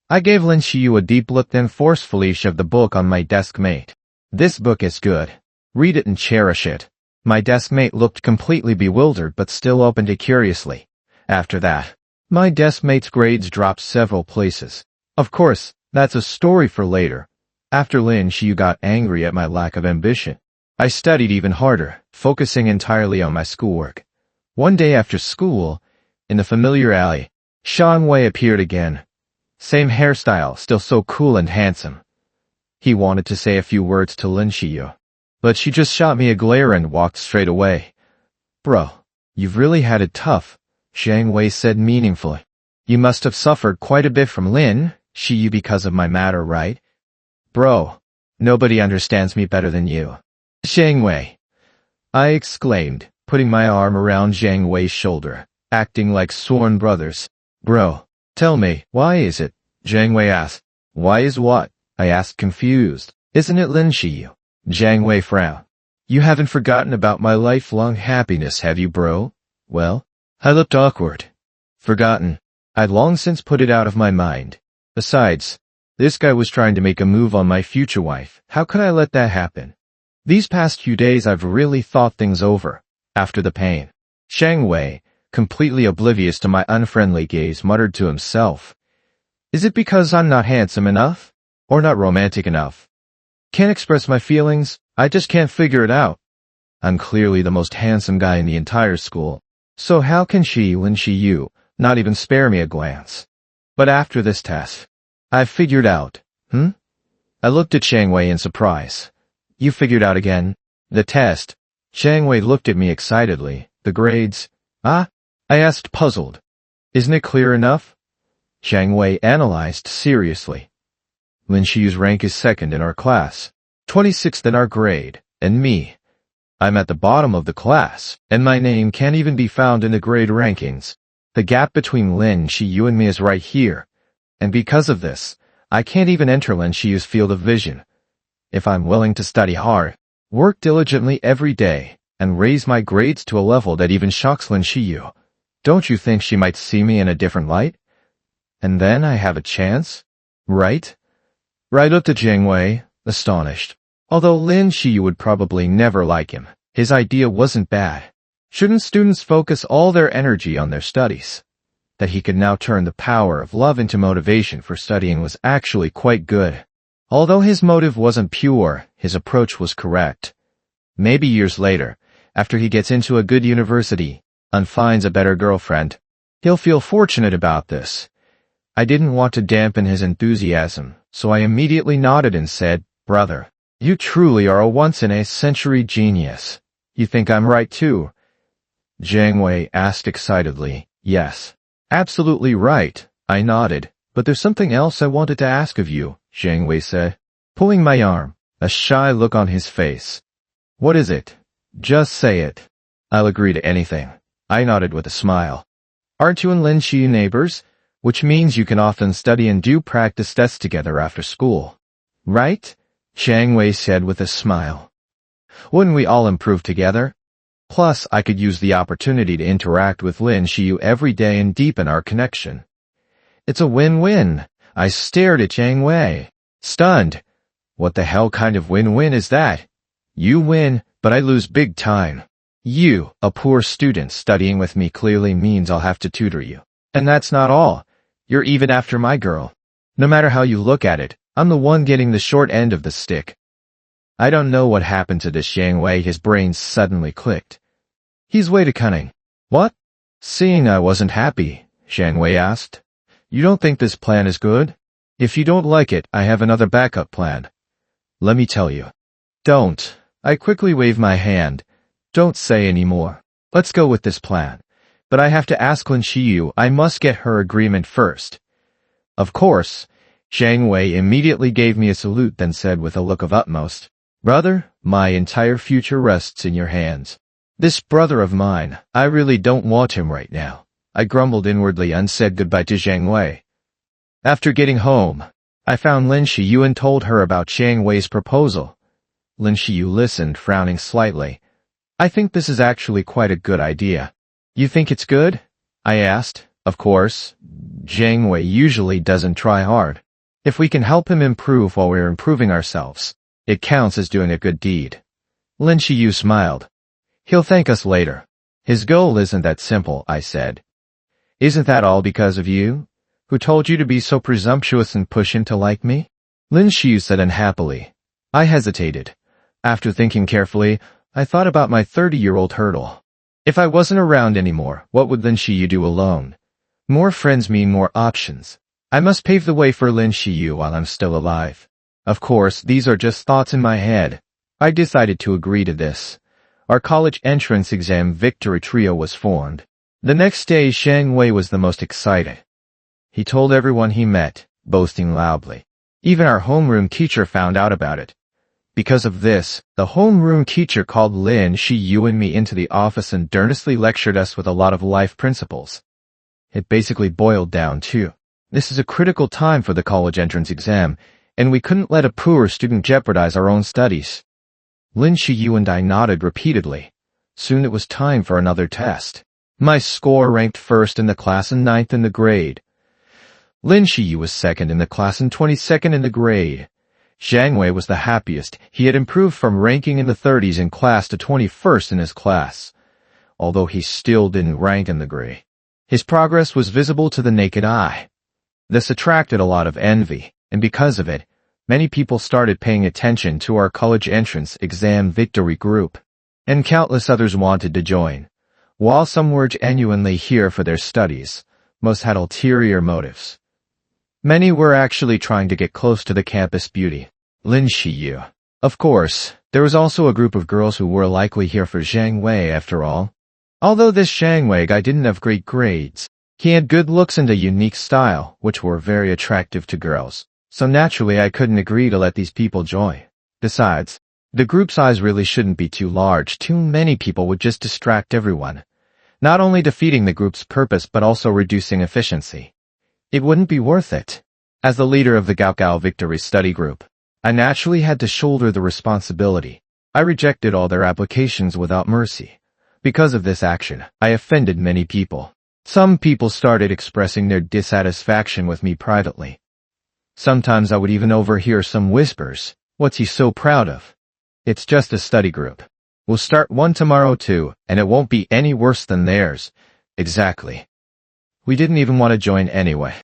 Speaker 1: I gave Lin Xiyu a deep look, then forcefully shoved the book on my desk mate. This book is good. Read it and cherish it. My desk mate looked completely bewildered but still opened it curiously. After that, my desk mate's grades dropped several places. Of course, that's a story for later. After Lin Xiyu got angry at my lack of ambition, I studied even harder, focusing entirely on my schoolwork. One day after school, in the familiar alley, Xiang Wei appeared again. Same hairstyle, still so cool and handsome. He wanted to say a few words to Lin Xiyu, but she just shot me a glare and walked straight away. Bro, you've really had it tough, Xiang Wei said meaningfully. You must have suffered quite a bit from Lin Xiyu because of my matter, right? Bro, nobody understands me better than you. Xiang Wei, I exclaimed, putting my arm around Xiang Wei's shoulder, acting like sworn brothers. Bro, tell me, why is it? Xiang Wei asked. Why is what? I asked confused. Isn't it Lin Xiyu? Xiang Wei frowned. You haven't forgotten about my lifelong happiness, have you, bro? Well, I looked awkward. Forgotten. I'd long since put it out of my mind. Besides, this guy was trying to make a move on my future wife. How could I let that happen? These past few days I've really thought things over. After the pain, Xiang Wei, completely oblivious to my unfriendly gaze, muttered to himself. Is it because I'm not handsome enough? Or not romantic enough? Can't express my feelings? I just can't figure it out. I'm clearly the most handsome guy in the entire school. So how can Lin Xiyu, not even spare me a glance? But after this test, I've figured out. I looked at Xiang Wei in surprise. You figured out again? The test. Xiang Wei looked at me excitedly. The grades. I asked, puzzled. Isn't it clear enough? Xiang Wei analyzed seriously. Lin Xiyu's rank is second in our class, 26th in our grade, and me. I'm at the bottom of the class, and my name can't even be found in the grade rankings. The gap between Lin Xiyu and me is right here, and because of this, I can't even enter Lin Xiyu's field of vision. If I'm willing to study hard, work diligently every day, and raise my grades to a level that even shocks Lin Xiyu, don't you think she might see me in a different light? And then I have a chance, right? Right up to Xiang Wei, astonished. Although Lin Xiyu would probably never like him, his idea wasn't bad. Shouldn't students focus all their energy on their studies? That he could now turn the power of love into motivation for studying was actually quite good. Although his motive wasn't pure, his approach was correct. Maybe years later, after he gets into a good university and finds a better girlfriend, he'll feel fortunate about this. I didn't want to dampen his enthusiasm, so I immediately nodded and said, Brother, you truly are a once-in-a-century genius. You think I'm right too? Xiang Wei asked excitedly. Yes, absolutely right, I nodded. But there's something else I wanted to ask of you, Xiang Wei said, pulling my arm, a shy look on his face. What is it? Just say it. I'll agree to anything. I nodded with a smile. Aren't you and Lin Xiyu neighbors? Which means you can often study and do practice tests together after school. Right? Xiang Wei said with a smile. Wouldn't we all improve together? Plus, I could use the opportunity to interact with Lin Xiyu every day and deepen our connection. It's a win-win. I stared at Xiang Wei, stunned. What the hell kind of win-win is that? You win, but I lose big time. You, a poor student studying with me, clearly means I'll have to tutor you. And that's not all. You're even after my girl. No matter how you look at it, I'm the one getting the short end of the stick. I don't know what happened to this Xiang Wei, his brain suddenly clicked. He's way too cunning. What? Seeing I wasn't happy, Xiang Wei asked. You don't think this plan is good? If you don't like it, I have another backup plan. Let me tell you. Don't. I quickly waved my hand. Don't say any more. Let's go with this plan. But I have to ask Lin Xiyu. I must get her agreement first. Of course. Xiang Wei immediately gave me a salute, then said with a look of utmost, Brother, my entire future rests in your hands. This brother of mine, I really don't want him right now. I grumbled inwardly and said goodbye to Xiang Wei. After getting home, I found Lin Xiyu and told her about Xiang Wei's proposal. Lin Shiyu listened, frowning slightly. I think this is actually quite a good idea. You think it's good? I asked. Of course. Zhang Wei usually doesn't try hard. If we can help him improve while we're improving ourselves, it counts as doing a good deed. Lin Shiyu smiled. He'll thank us later. His goal isn't that simple, I said. Isn't that all because of you? Who told you to be so presumptuous and push him to like me? Lin Shiyu said unhappily. I hesitated. After thinking carefully, I thought about my 30-year-old hurdle. If I wasn't around anymore, what would Lin Shiyu do alone? More friends mean more options. I must pave the way for Lin Shiyu while I'm still alive. Of course, these are just thoughts in my head. I decided to agree to this. Our college entrance exam victory trio was formed. The next day, Zhang Wei was the most excited. He told everyone he met, boasting loudly. Even our homeroom teacher found out about it. Because of this, the homeroom teacher called Lin Shiyu and me into the office and earnestly lectured us with a lot of life principles. It basically boiled down to, this is a critical time for the college entrance exam, and we couldn't let a poor student jeopardize our own studies. Lin Shiyu and I nodded repeatedly. Soon it was time for another test. My score ranked first in the class and 9th in the grade. Lin Shiyu was second in the class and 22nd in the grade. Zhang Wei was the happiest. He had improved from ranking in the 30s in class to 21st in his class, although he still didn't rank in the grade. His progress was visible to the naked eye. This attracted a lot of envy, and because of it, many people started paying attention to our college entrance exam victory group, and countless others wanted to join. While some were genuinely here for their studies, most had ulterior motives. Many were actually trying to get close to the campus beauty, Lin Shiyu. Of course, there was also a group of girls who were likely here for Zhang Wei after all. Although this Zhang Wei guy didn't have great grades, he had good looks and a unique style, which were very attractive to girls. So naturally I couldn't agree to let these people join. Besides, the group size really shouldn't be too large. Too many people would just distract everyone, not only defeating the group's purpose but also reducing efficiency. It wouldn't be worth it. As the leader of the Gaokao Victory Study Group, I naturally had to shoulder the responsibility. I rejected all their applications without mercy. Because of this action, I offended many people. Some people started expressing their dissatisfaction with me privately. Sometimes I would even overhear some whispers. What's he so proud of? It's just a study group. We'll start one tomorrow too, and it won't be any worse than theirs. Exactly. We didn't even want to join anyway.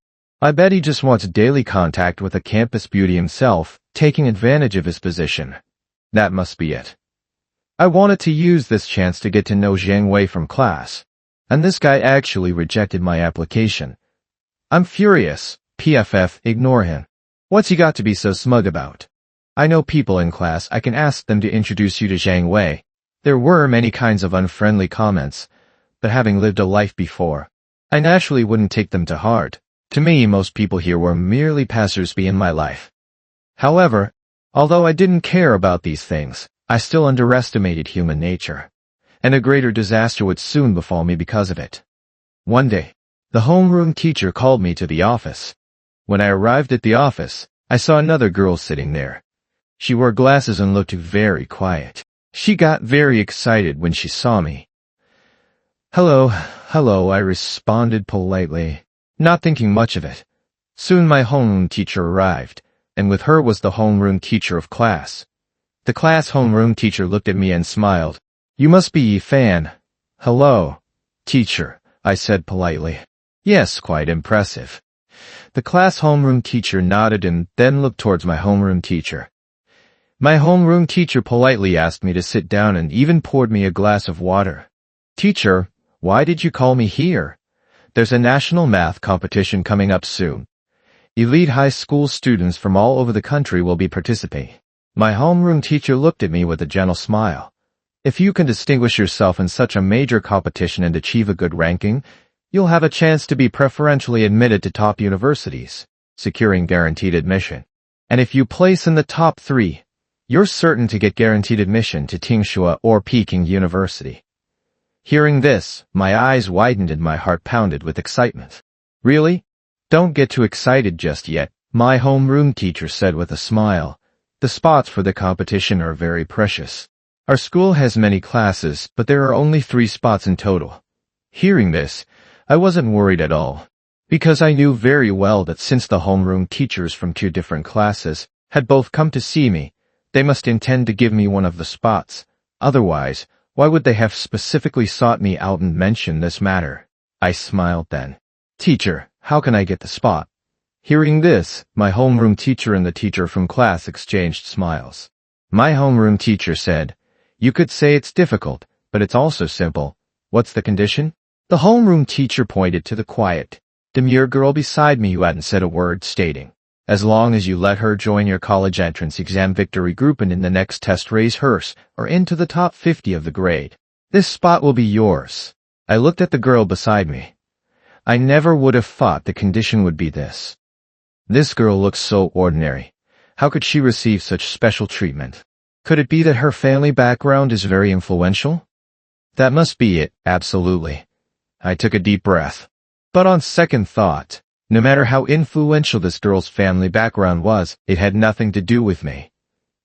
Speaker 1: I bet he just wants daily contact with the campus beauty himself, taking advantage of his position. That must be it. I wanted to use this chance to get to know Zhang Wei from class, and this guy actually rejected my application. I'm furious. PFF, ignore him. What's he got to be so smug about? I know people in class. I can ask them to introduce you to Zhang Wei. There were many kinds of unfriendly comments, but having lived a life before, I naturally wouldn't take them to heart. To me, most people here were merely passers-by in my life. However, although I didn't care about these things, I still underestimated human nature, and a greater disaster would soon befall me because of it. One day, the homeroom teacher called me to the office. When I arrived at the office, I saw another girl sitting there. She wore glasses and looked very quiet. She got very excited when she saw me. Hello, I responded politely, not thinking much of it. Soon my homeroom teacher arrived, and with her was the homeroom teacher of class. The class homeroom teacher looked at me and smiled. You must be Fan. Hello, teacher, I said politely. Yes, quite impressive. The class homeroom teacher nodded and then looked towards my homeroom teacher. My homeroom teacher politely asked me to sit down and even poured me a glass of water. Teacher, why did you call me here? There's a national math competition coming up soon. Elite high school students from all over the country will be participating. My homeroom teacher looked at me with a gentle smile. If you can distinguish yourself in such a major competition and achieve a good ranking, you'll have a chance to be preferentially admitted to top universities, securing guaranteed admission. And if you place in the top 3, you're certain to get guaranteed admission to Tingshua or Peking University. Hearing this, my eyes widened and my heart pounded with excitement. Really? Don't get too excited just yet, my homeroom teacher said with a smile. The spots for the competition are very precious. Our school has many classes, but there are only 3 spots in total. Hearing this, I wasn't worried at all, because I knew very well that since the homeroom teachers from 2 different classes had both come to see me, they must intend to give me one of the spots. Otherwise, why would they have specifically sought me out and mentioned this matter? I smiled then. Teacher, how can I get the spot? Hearing this, my homeroom teacher and the teacher from class exchanged smiles. My homeroom teacher said, you could say it's difficult, but it's also simple. What's the condition? The homeroom teacher pointed to the quiet, demure girl beside me who hadn't said a word, stating, as long as you let her join your college entrance exam victory group and in the next test raise hers or into the top 50 of the grade, this spot will be yours. I looked at the girl beside me. I never would have thought the condition would be this. This girl looks so ordinary. How could she receive such special treatment? Could it be that her family background is very influential? That must be it, absolutely. I took a deep breath. But on second thought, no matter how influential this girl's family background was, it had nothing to do with me.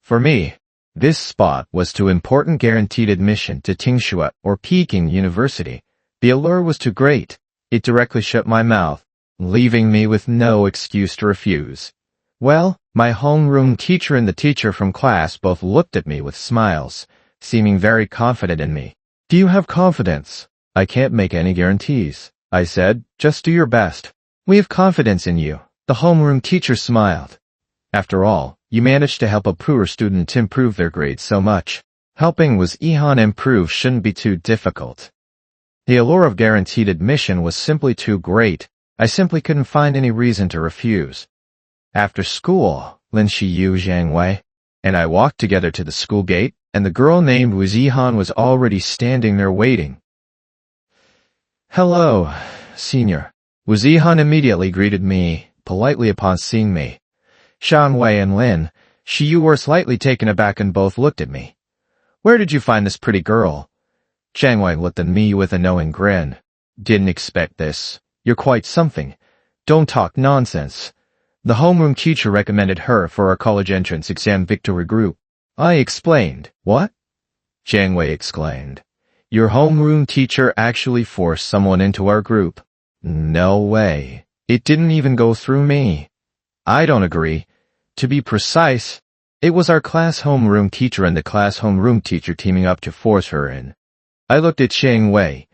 Speaker 1: For me, this spot was too important, guaranteed admission to Tsinghua or Peking University. The allure was too great. It directly shut my mouth, leaving me with no excuse to refuse. Well, my homeroom teacher and the teacher from class both looked at me with smiles, seeming very confident in me. Do you have confidence? I can't make any guarantees, I said. Just do your best. We have confidence in you. The homeroom teacher smiled. After all, you managed to help a poor student improve their grades so much. Helping Woo-zihan improve shouldn't be too difficult. The allure of guaranteed admission was simply too great. I simply couldn't find any reason to refuse. After school, Lin Shiyu, Zhang Wei, and I walked together to the school gate, and the girl named Woo-zihan was already standing there waiting. Hello, senior. Woo-zihan immediately greeted me, politely upon seeing me. Zhang Wei and Lin Shiyu were slightly taken aback and both looked at me. Where did you find this pretty girl? Zhang Wei looked at me with a knowing grin. Didn't expect this. You're quite something. Don't talk nonsense. The homeroom teacher recommended her for our college entrance exam victory group. I explained. What? Zhang Wei exclaimed. Your homeroom teacher actually forced someone into our group. No way. It didn't even go through me. I don't agree. To be precise, it was our class homeroom teacher and the class homeroom teacher teaming up to force her in. I looked at Zhang Wei.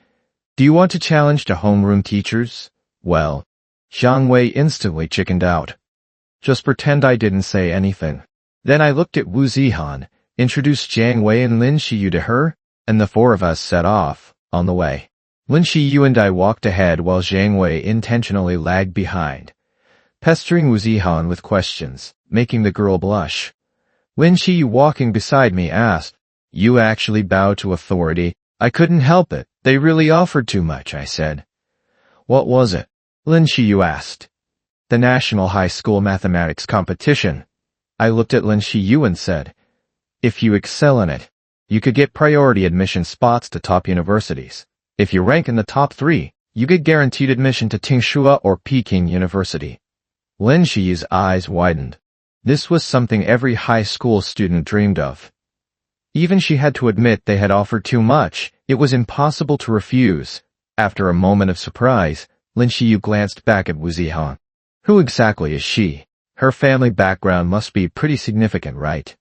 Speaker 1: Do you want to challenge the homeroom teachers? Well, Zhang Wei instantly chickened out. Just pretend I didn't say anything. Then I looked at Woo-zihan, introduced Zhang Wei and Lin Shiyu to her, and the 4 of us set off, on the way. Lin Shiyu and I walked ahead while Zhang Wei intentionally lagged behind, pestering Woo-zihan with questions, making the girl blush. Lin Shiyu, walking beside me, asked, You actually bow to authority? I couldn't help it. They really offered too much, I said. What was it? Lin Shiyu asked. The National High School Mathematics Competition. I looked at Lin Shiyu and said, If you excel in it, you could get priority admission spots to top universities. If you rank in the top 3, you get guaranteed admission to Tsinghua or Peking University. Lin Shiyu's eyes widened. This was something every high school student dreamed of. Even she had to admit they had offered too much. It was impossible to refuse. After a moment of surprise, Lin Shiyu glanced back at Woo-zihan. Who exactly is she? Her family background must be pretty significant, right?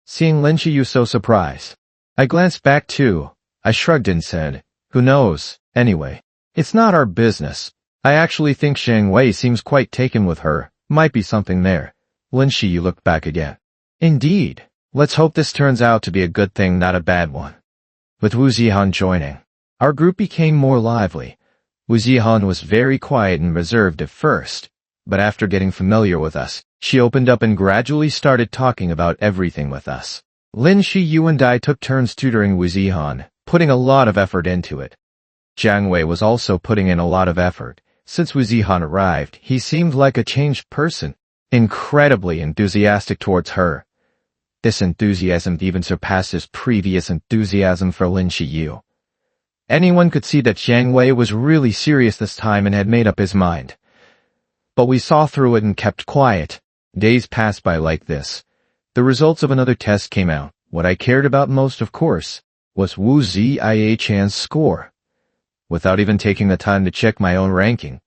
Speaker 1: Seeing Lin Shiyu so surprised, I glanced back too. I shrugged and said, Who knows? Anyway, it's not our business. I actually think Zhang Wei seems quite taken with her. Might be something there. Lin Shiyu looked back again. Indeed. Let's hope this turns out to be a good thing, not a bad one. With Woo-zihan joining, our group became more lively. Woo-zihan was very quiet and reserved at first, but after getting familiar with us, she opened up and gradually started talking about everything with us. Lin Shiyu and I took turns tutoring Woo-zihan, putting a lot of effort into it. Zhang Wei was also putting in a lot of effort. Since Woo-zihan arrived, he seemed like a changed person, incredibly enthusiastic towards her. This enthusiasm even surpassed his previous enthusiasm for Lin Shiyu. Anyone could see that Zhang Wei was really serious this time and had made up his mind. But we saw through it and kept quiet. Days passed by like this. The results of another test came out. What I cared about most, of course, was Wu Ziyi's score. Without even taking the time to check my own ranking,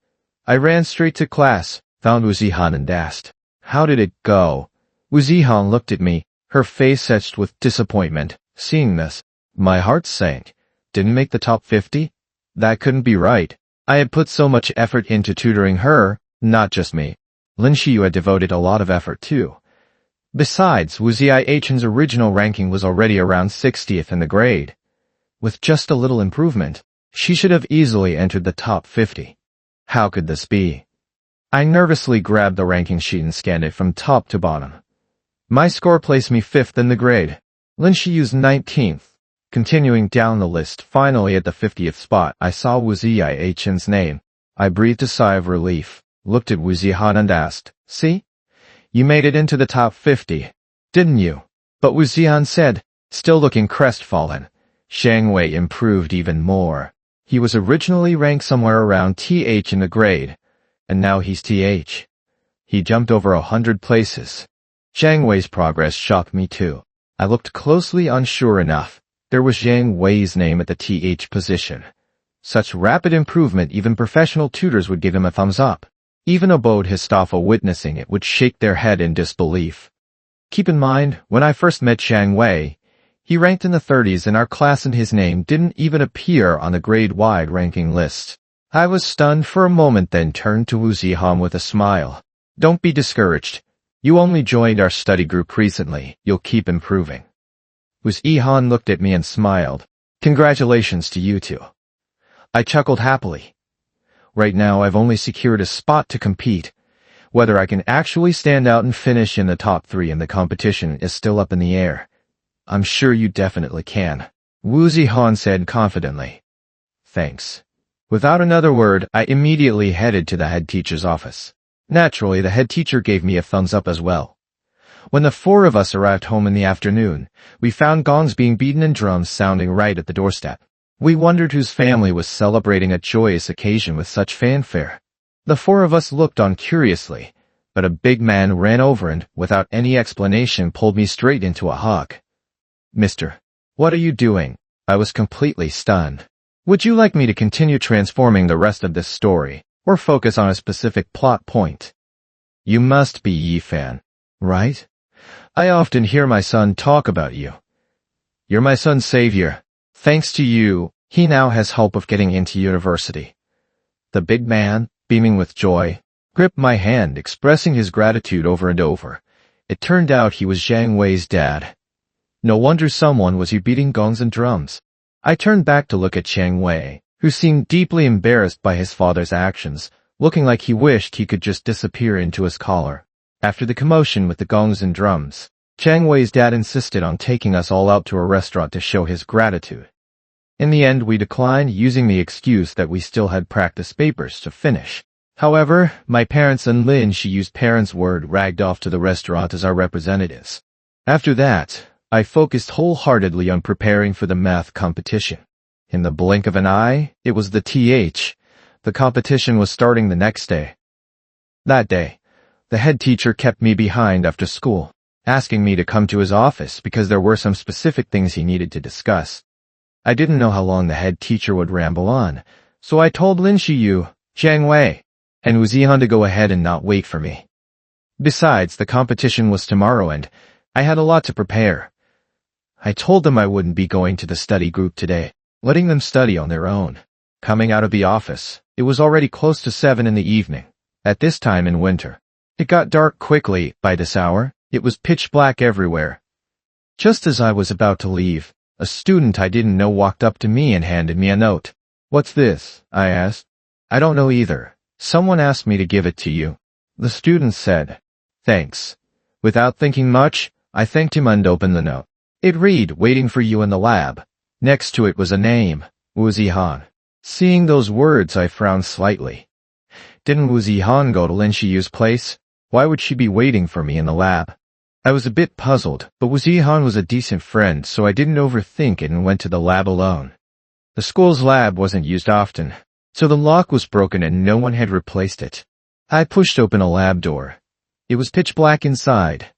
Speaker 1: I ran straight to class, found Wu Zihan and asked, "How did it go?" Wu Zihan looked at me, her face etched with disappointment. Seeing this, my heart sank. Didn't make the top 50? That couldn't be right. I had put so much effort into tutoring her, not just me. Lin Xiyu had devoted a lot of effort too. Besides, Wu Ziyi's original ranking was already around 60th in the grade. With just a little improvement, she should have easily entered the top 50. How could this be? I nervously grabbed the ranking sheet and scanned it from top to bottom. My score placed me 5th in the grade. Lin Xiyu's 19th. Continuing down the list, finally at the 50th spot, I saw Wu Ziyi's name. I breathed a sigh of relief, looked at Wu Zihan and asked, "See? You made it into the top 50, didn't you?" But Wu Zihan said, still looking crestfallen, "Shang Wei improved even more. He was originally ranked somewhere around TH in the grade, and now he's TH. He jumped over 100 places." Shang Wei's progress shocked me too. I looked closely, unsure enough. There was Shang Wei's name at the TH position. Such rapid improvement, even professional tutors would give him a thumbs up. Even a Bodhisattva witnessing it would shake their head in disbelief. Keep in mind, when I first met Shang Wei, he ranked in the 30s in our class and his name didn't even appear on the grade-wide ranking list. I was stunned for a moment, then turned to Wu Zihan with a smile. "Don't be discouraged. You only joined our study group recently. You'll keep improving." Wu Zihan looked at me and smiled. "Congratulations to you two." I chuckled happily. Right now I've only secured a spot to compete. Whether I can actually stand out and finish in the top 3 in the competition is still up in the air. "I'm sure you definitely can," Wu Zihan said confidently. "Thanks." Without another word, I immediately headed to the head teacher's office. Naturally, the head teacher gave me a thumbs up as well. When the 4 of us arrived home in the afternoon, we found gongs being beaten and drums sounding right at the doorstep. We wondered whose family was celebrating a joyous occasion with such fanfare. The 4 of us looked on curiously, but a big man ran over and, without any explanation, pulled me straight into a hug. "Mister, what are you doing?" I was completely stunned. "Would you like me to continue transforming the rest of this story, or focus on a specific plot point?" "You must be Yi-fan, right? I often hear my son talk about you. You're my son's savior. Thanks to you, he now has hope of getting into university." The big man, beaming with joy, gripped my hand, expressing his gratitude over and over. It turned out he was Shang Wei's dad. No wonder someone was beating gongs and drums. I turned back to look at Shang Wei, who seemed deeply embarrassed by his father's actions, looking like he wished he could just disappear into his collar. After the commotion with the gongs and drums, Shang Wei's dad insisted on taking us all out to a restaurant to show his gratitude. In the end, we declined, using the excuse that we still had practice papers to finish. However, my parents and Lin Xiu's parents' word ragged off to the restaurant as our representatives. After that, I focused wholeheartedly on preparing for the math competition. In the blink of an eye, it was the TH. The competition was starting the next day. That day, the head teacher kept me behind after school, asking me to come to his office because there were some specific things he needed to discuss. I didn't know how long the head teacher would ramble on, so I told Lin Xiu, Shang Wei, and Wu Zihan to go ahead and not wait for me. Besides, the competition was tomorrow and I had a lot to prepare. I told them I wouldn't be going to the study group today, letting them study on their own. Coming out of the office, it was already close to 7 in the evening. At this time in winter, it got dark quickly. By this hour, it was pitch black everywhere. Just as I was about to leave, a student I didn't know walked up to me and handed me a note. "What's this?" I asked. "I don't know either. Someone asked me to give it to you." The student said, "Thanks." Without thinking much, I thanked him and opened the note. It read, "Waiting for you in the lab." Next to it was a name, Wu Zihan. Seeing those words, I frowned slightly. Didn't Wu Zihan go to Lin Xiu's place? Why would she be waiting for me in the lab? I was a bit puzzled, but Wu Zihan was a decent friend, so I didn't overthink it and went to the lab alone. The school's lab wasn't used often, so the lock was broken and no one had replaced it. I pushed open a lab door. It was pitch black inside.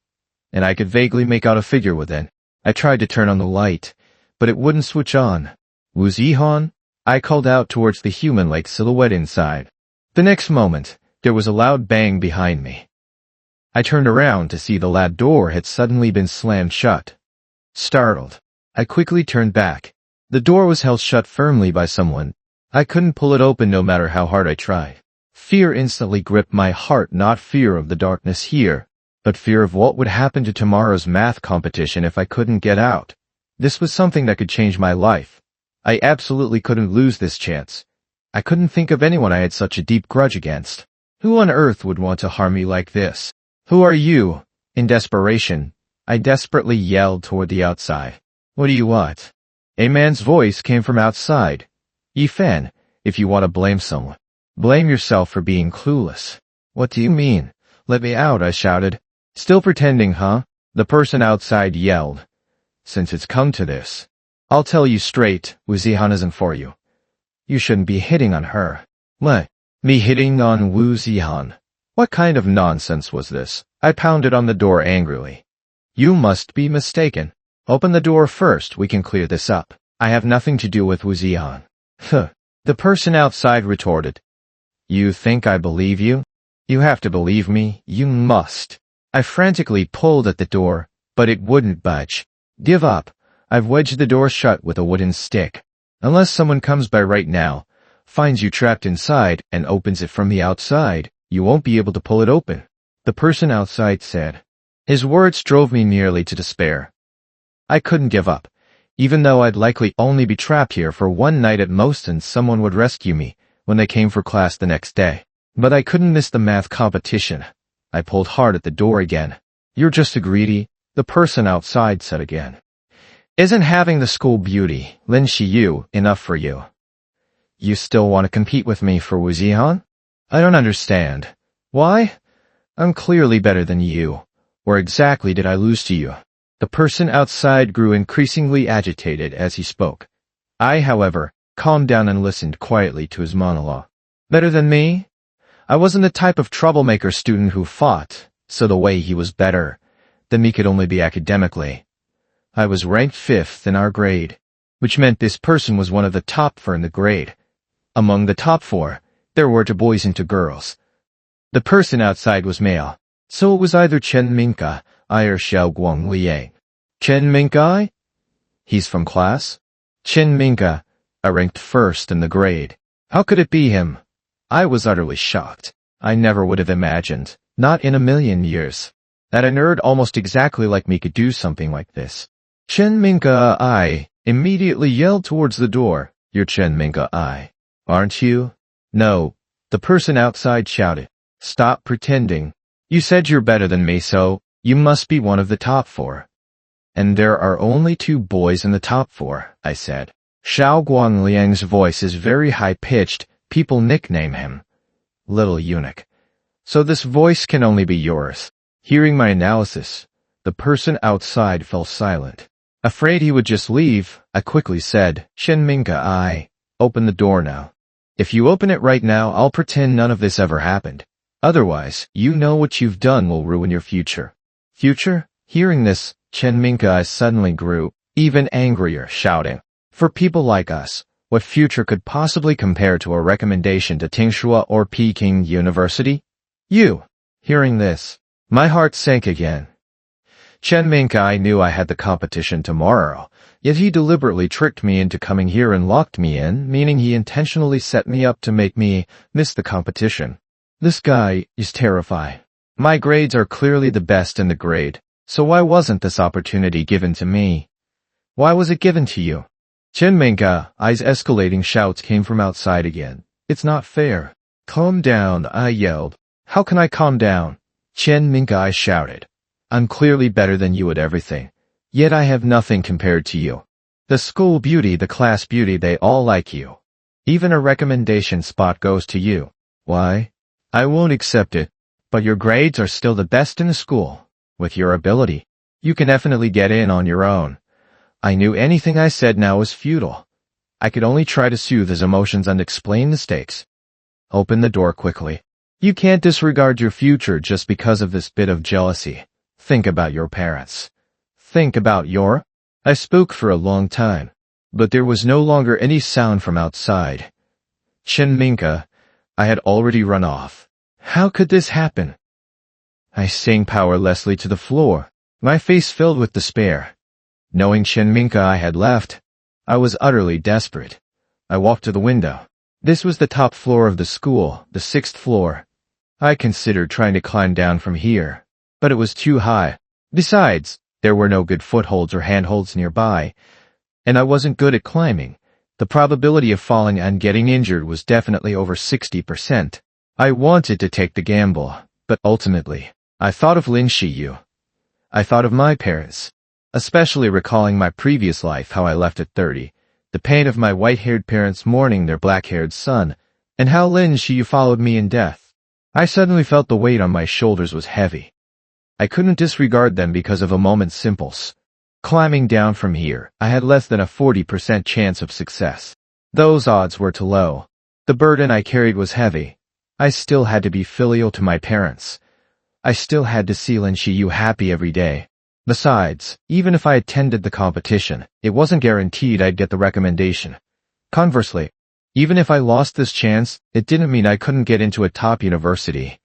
Speaker 1: and I could vaguely make out a figure within. I tried to turn on the light, but it wouldn't switch on. Wu Zihan? I called out towards the human-like silhouette inside. The next moment, there was a loud bang behind me. I turned around to see the lab door had suddenly been slammed shut. Startled, I quickly turned back. The door was held shut firmly by someone. I couldn't pull it open no matter how hard I tried. Fear instantly gripped my heart, not fear of the darkness here, but fear of what would happen to tomorrow's math competition if I couldn't get out. This was something that could change my life. I absolutely couldn't lose this chance. I couldn't think of anyone I had such a deep grudge against. Who on earth would want to harm me like this? Who are you? In desperation, I desperately yelled toward the outside. What do you want? A man's voice came from outside. Yifan, if you want to blame someone, blame yourself for being clueless. What do you mean? Let me out, I shouted. Still pretending, huh? The person outside yelled. Since it's come to this, I'll tell you straight, Wu Zihan isn't for you. You shouldn't be hitting on her. What? Me hitting on Wu Zihan? What kind of nonsense was this? I pounded on the door angrily. You must be mistaken. Open the door first, we can clear this up. I have nothing to do with Wu Zihan. Huh. The person outside retorted. You think I believe you? You have to believe me, you must. I frantically pulled at the door, but it wouldn't budge. Give up. I've wedged the door shut with a wooden stick. Unless someone comes by right now, finds you trapped inside, and opens it from the outside, you won't be able to pull it open. The person outside said. His words drove me nearly to despair. I couldn't give up. Even though I'd likely only be trapped here for one night at most and someone would rescue me when they came for class the next day. But I couldn't miss the math competition. I pulled hard at the door again. You're just a greedy, the person outside said again. Isn't having the school beauty, Lin Shiyu, enough for you? You still want to compete with me for Wu Zihan? I don't understand. Why? I'm clearly better than you. Or exactly did I lose to you? The person outside grew increasingly agitated as he spoke. I, however, calmed down and listened quietly to his monologue. Better than me? I wasn't the type of troublemaker student who fought, so the way he was better than me could only be academically. I was ranked 5th in our grade, which meant this person was one of the top 4 in the grade. Among the top 4, there were 2 boys and 2 girls. The person outside was male, so it was either Chen Mingkai or Xiao Guangliang. Chen Mingkai? He's from class? Chen Mingkai, I ranked 1st in the grade. How could it be him? I was utterly shocked. I never would have imagined, not in a million years, that a nerd almost exactly like me could do something like this. Chen Mingkai immediately yelled towards the door. You're Chen Mingkai, aren't you? No, the person outside shouted. Stop pretending. You said you're better than me, so you must be one of the top 4. And there are only 2 boys in the top 4, I said. Xiao Guangliang's voice is very high-pitched. People nickname him Little Eunuch. So this voice can only be yours. Hearing my analysis, the person outside fell silent. Afraid he would just leave, I quickly said, Chen Mingkai, open the door now. If you open it right now, I'll pretend none of this ever happened. Otherwise, you know what you've done will ruin your future. Future? Hearing this, Chen Mingkai suddenly grew even angrier, shouting, for people like us, what future could possibly compare to a recommendation to Tsinghua or Peking University? You. Hearing this, my heart sank again. Chen Mingkai knew I had the competition tomorrow, yet he deliberately tricked me into coming here and locked me in, meaning he intentionally set me up to make me miss the competition. This guy is terrifying. My grades are clearly the best in the grade, so why wasn't this opportunity given to me? Why was it given to you? Chen Mingkai's escalating shouts came from outside again. It's not fair. Calm down, I yelled. How can I calm down? Chen Mingkai shouted. I'm clearly better than you at everything, yet I have nothing compared to you. The school beauty, the class beauty, they all like you. Even a recommendation spot goes to you. Why? I won't accept it, but your grades are still the best in the school. With your ability, you can definitely get in on your own. I knew anything I said now was futile. I could only try to soothe his emotions and explain the stakes. Open the door quickly. You can't disregard your future just because of this bit of jealousy. Think about your parents. Think about your... I spoke for a long time, but there was no longer any sound from outside. Chen Minka, I had already run off. How could this happen? I sank powerlessly to the floor, my face filled with despair. Knowing Chen Minka I had left, I was utterly desperate. I walked to the window. This was the top floor of the school, the 6th floor. I considered trying to climb down from here, but it was too high. Besides, there were no good footholds or handholds nearby, and I wasn't good at climbing. The probability of falling and getting injured was definitely over 60%. I wanted to take the gamble, but ultimately, I thought of Lin Shiyu. I thought of my parents, especially recalling my previous life, how I left at 30, the pain of my white-haired parents mourning their black-haired son, and how Lin Shiyu followed me in death. I suddenly felt the weight on my shoulders was heavy. I couldn't disregard them because of a moment's impulse. Climbing down from here, I had less than a 40% chance of success. Those odds were too low. The burden I carried was heavy. I still had to be filial to my parents. I still had to see Lin Shiyu happy every day. Besides, even if I attended the competition, it wasn't guaranteed I'd get the recommendation. Conversely, even if I lost this chance, it didn't mean I couldn't get into a top university.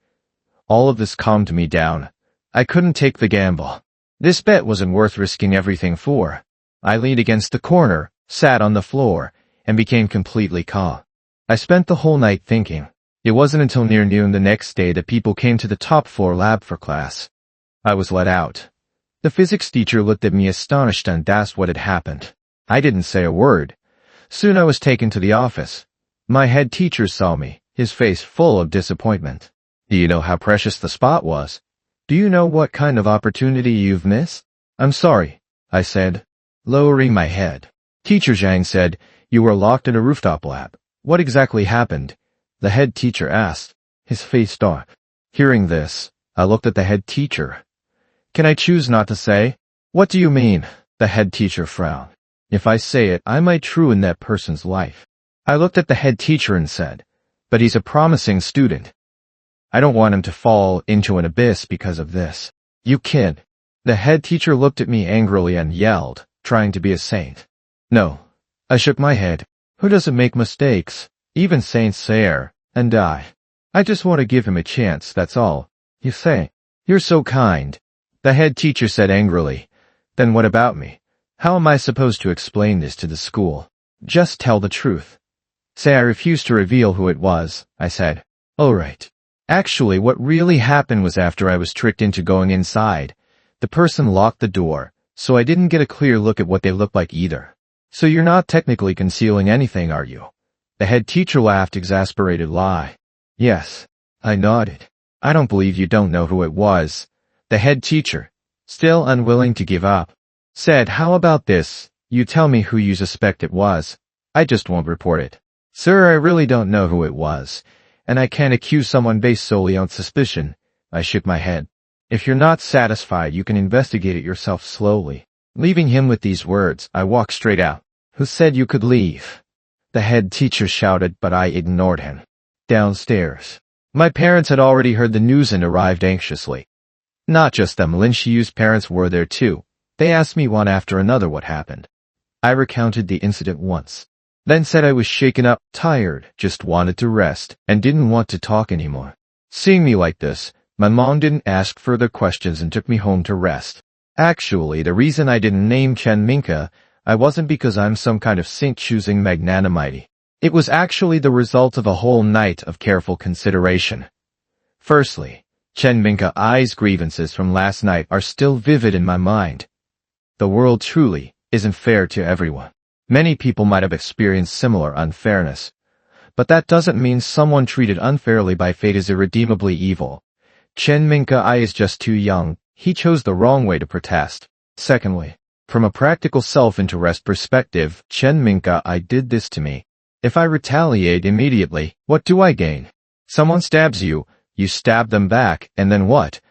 Speaker 1: All of this calmed me down. I couldn't take the gamble. This bet wasn't worth risking everything for. I leaned against the corner, sat on the floor, and became completely calm. I spent the whole night thinking. It wasn't until near noon the next day that people came to the top floor lab for class. I was let out. The physics teacher looked at me astonished and asked what had happened. I didn't say a word. Soon I was taken to the office. My head teacher saw me, his face full of disappointment. Do you know how precious the spot was? Do you know what kind of opportunity you've missed? I'm sorry, I said, lowering my head. Teacher Zhang said, you were locked in a rooftop lab. What exactly happened? The head teacher asked, his face dark. Hearing this, I looked at the head teacher. Can I choose not to say? What do you mean? The head teacher frowned. If I say it, I might ruin that person's life. I looked at the head teacher and said, but he's a promising student. I don't want him to fall into an abyss because of this. You kid. The head teacher looked at me angrily and yelled, trying to be a saint. No. I shook my head. Who doesn't make mistakes? Even saints err and die. I just want to give him a chance, that's all. You say. You're so kind. The head teacher said angrily. Then what about me? How am I supposed to explain this to the school? Just tell the truth. Say I refuse to reveal who it was, I said. All right. Actually, what really happened was after I was tricked into going inside, the person locked the door, so I didn't get a clear look at what they looked like either. So you're not technically concealing anything, are you? The head teacher laughed, exasperated lie. Yes. I nodded. I don't believe you don't know who it was. The head teacher, still unwilling to give up, said, how about this? You tell me who you suspect it was. I just won't report it. Sir, I really don't know who it was, and I can't accuse someone based solely on suspicion. I shook my head. If you're not satisfied, you can investigate it yourself slowly. Leaving him with these words, I walked straight out. Who said you could leave? The head teacher shouted, but I ignored him. Downstairs. My parents had already heard the news and arrived anxiously. Not just them, Lin Shiyu's parents were there too. They asked me one after another what happened. I recounted the incident once, then said I was shaken up, tired, just wanted to rest, and didn't want to talk anymore. Seeing me like this, my mom didn't ask further questions and took me home to rest. Actually, the reason I didn't name Chen Minka, I wasn't because I'm some kind of saint choosing magnanimity. It was actually the result of a whole night of careful consideration. Firstly, Chen Minka I's grievances from last night are still vivid in my mind. The world truly isn't fair to everyone. Many people might have experienced similar unfairness, but that doesn't mean someone treated unfairly by fate is irredeemably evil. Chen Minka I is just too young. He chose the wrong way to protest. Secondly, from a practical self-interest perspective, Chen Minka I did this to me. If I retaliate immediately, what do I gain? Someone stabs you, you stab them back, and then what?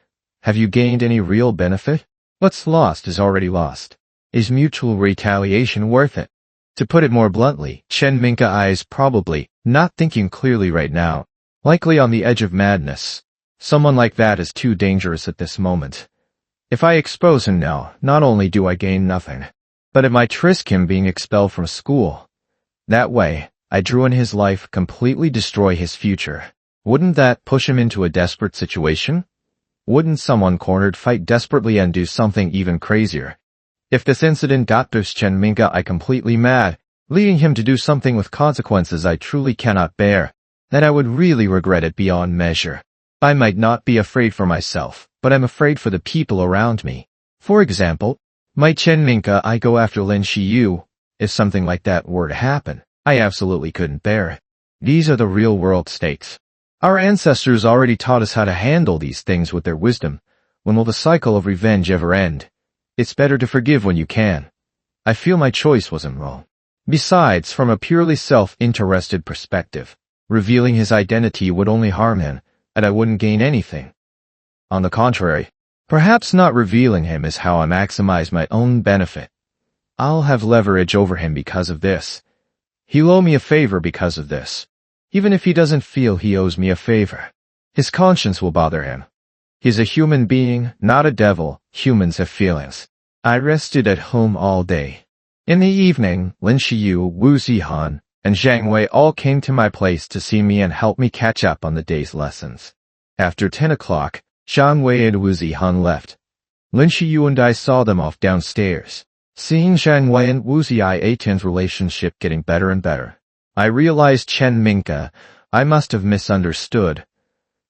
Speaker 1: Have you gained any real benefit? What's lost is already lost. Is mutual retaliation worth it? To put it more bluntly, Chen Minka I is probably not thinking clearly right now, likely on the edge of madness. Someone like that is too dangerous at this moment. If I expose him now, not only do I gain nothing, but it might risk him being expelled from school. That way, I'd ruin his life, completely destroy his future. Wouldn't that push him into a desperate situation? Wouldn't someone cornered fight desperately and do something even crazier? If this incident got this Chen Mingkai completely mad, leading him to do something with consequences I truly cannot bear, then I would really regret it beyond measure. I might not be afraid for myself, but I'm afraid for the people around me. For example, might Chen Mingkai go after Lin Shiyu? If something like that were to happen, I absolutely couldn't bear it. These are the real-world stakes. Our ancestors already taught us how to handle these things with their wisdom. When will the cycle of revenge ever end? It's better to forgive when you can. I feel my choice wasn't wrong. Besides, from a purely self-interested perspective, revealing his identity would only harm him, and I wouldn't gain anything. On the contrary, perhaps not revealing him is how I maximize my own benefit. I'll have leverage over him because of this. He'll owe me a favor because of this. Even if he doesn't feel he owes me a favor, his conscience will bother him. He's a human being, not a devil. Humans have feelings. I rested at home all day. In the evening, Lin Shiyu, Wu Zihan, and Zhang Wei all came to my place to see me and help me catch up on the day's lessons. After 10 o'clock, Zhang Wei and Wu Zihan left. Lin Shiyu and I saw them off downstairs. Seeing Zhang Wei and Wu Zihan's relationship getting better and better, I realized Chen Mingkai. I must have misunderstood.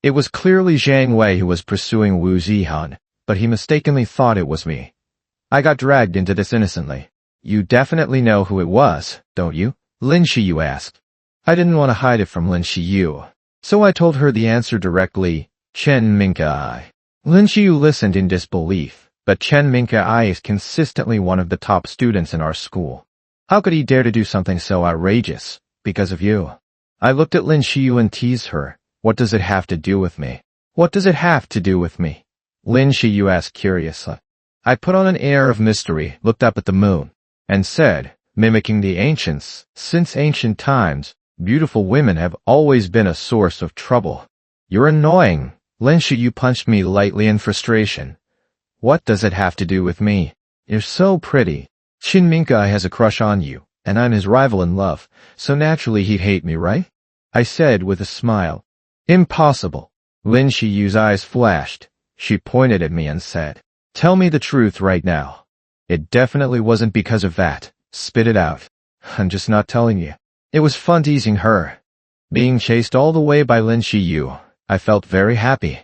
Speaker 1: It was clearly Zhang Wei who was pursuing Wu Zihan, but he mistakenly thought it was me. I got dragged into this innocently. You definitely know who it was, don't you? Lin Shiyu asked. I didn't want to hide it from Lin Shiyu, so I told her the answer directly, Chen Mingkai. Lin Shiyu listened in disbelief, but Chen Mingkai is consistently one of the top students in our school. How could he dare to do something so outrageous? Because of you. I looked at Lin Shiyu and teased her. What does it have to do with me? What does it have to do with me? Lin Shiyu asked curiously. I put on an air of mystery, looked up at the moon, and said, mimicking the ancients, since ancient times, beautiful women have always been a source of trouble. You're annoying. Lin Shiyu punched me lightly in frustration. What does it have to do with me? You're so pretty. Chen Mingkai has a crush on you, and I'm his rival in love, so naturally he'd hate me, right? I said with a smile. Impossible. Lin Shiyu's eyes flashed. She pointed at me and said, tell me the truth right now. It definitely wasn't because of that. Spit it out. I'm just not telling you. It was fun teasing her. Being chased all the way by Lin Shiyu, I felt very happy.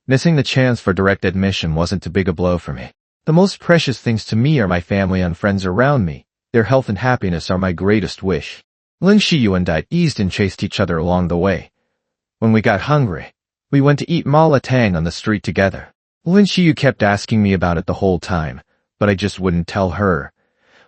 Speaker 1: Missing the chance for direct admission wasn't too big a blow for me. The most precious things to me are my family and friends around me. Their health and happiness are my greatest wish. Lin Shiyu and I eased and chased each other along the way. When we got hungry, we went to eat malatang on the street together. Lin Shiyu kept asking me about it the whole time, but I just wouldn't tell her.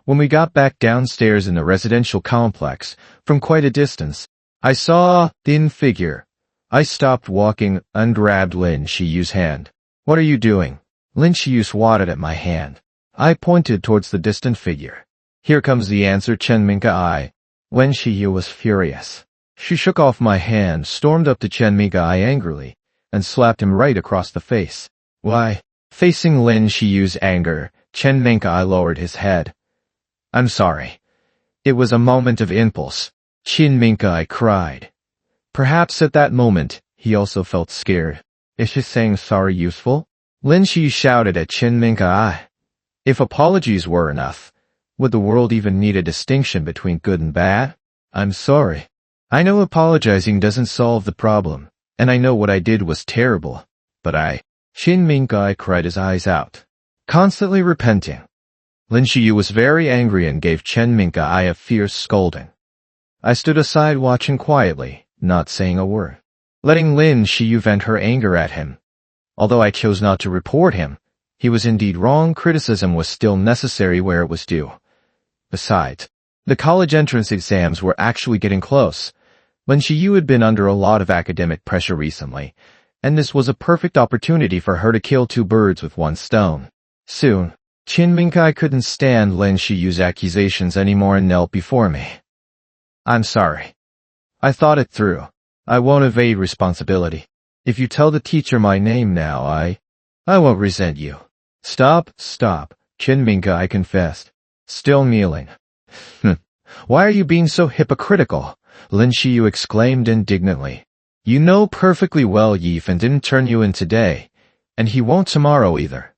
Speaker 1: When we got back downstairs in the residential complex, from quite a distance, I saw a thin figure. I stopped walking and grabbed Lin Shiyu's hand. What are you doing? Lin Shiyu swatted at my hand. I pointed towards the distant figure. Here comes the answer, Chen Mingkai. Lin Shiyu was furious. She shook off my hand, stormed up to Chen Mingkai angrily, and slapped him right across the face. Why? Facing Lin Shiyu's anger, Chen Mingkai lowered his head. I'm sorry. It was a moment of impulse. Chen Mingkai cried. Perhaps at that moment, he also felt scared. Is she saying sorry useful? Lin Shiyu shouted at Chen Mingkai. If apologies were enough, would the world even need a distinction between good and bad? I'm sorry. I know apologizing doesn't solve the problem, and I know what I did was terrible, but Chen Mingkai cried his eyes out, constantly repenting. Lin Shiyu was very angry and gave Chen Mingkai a fierce scolding. I stood aside watching quietly, not saying a word, letting Lin Shiyu vent her anger at him. Although I chose not to report him, he was indeed wrong. Criticism was still necessary where it was due. Besides, the college entrance exams were actually getting close. Lin Shiyu had been under a lot of academic pressure recently, and this was a perfect opportunity for her to kill two birds with one stone. Soon, Chen Mingkai couldn't stand Lin Shiyu's accusations anymore and knelt before me. I'm sorry. I thought it through. I won't evade responsibility. If you tell the teacher my name now, I won't resent you. Stop, Chen Minka, I confessed, still kneeling. Why are you being so hypocritical? Lin Shiyu exclaimed indignantly. You know perfectly well Yifan didn't turn you in today, and he won't tomorrow either.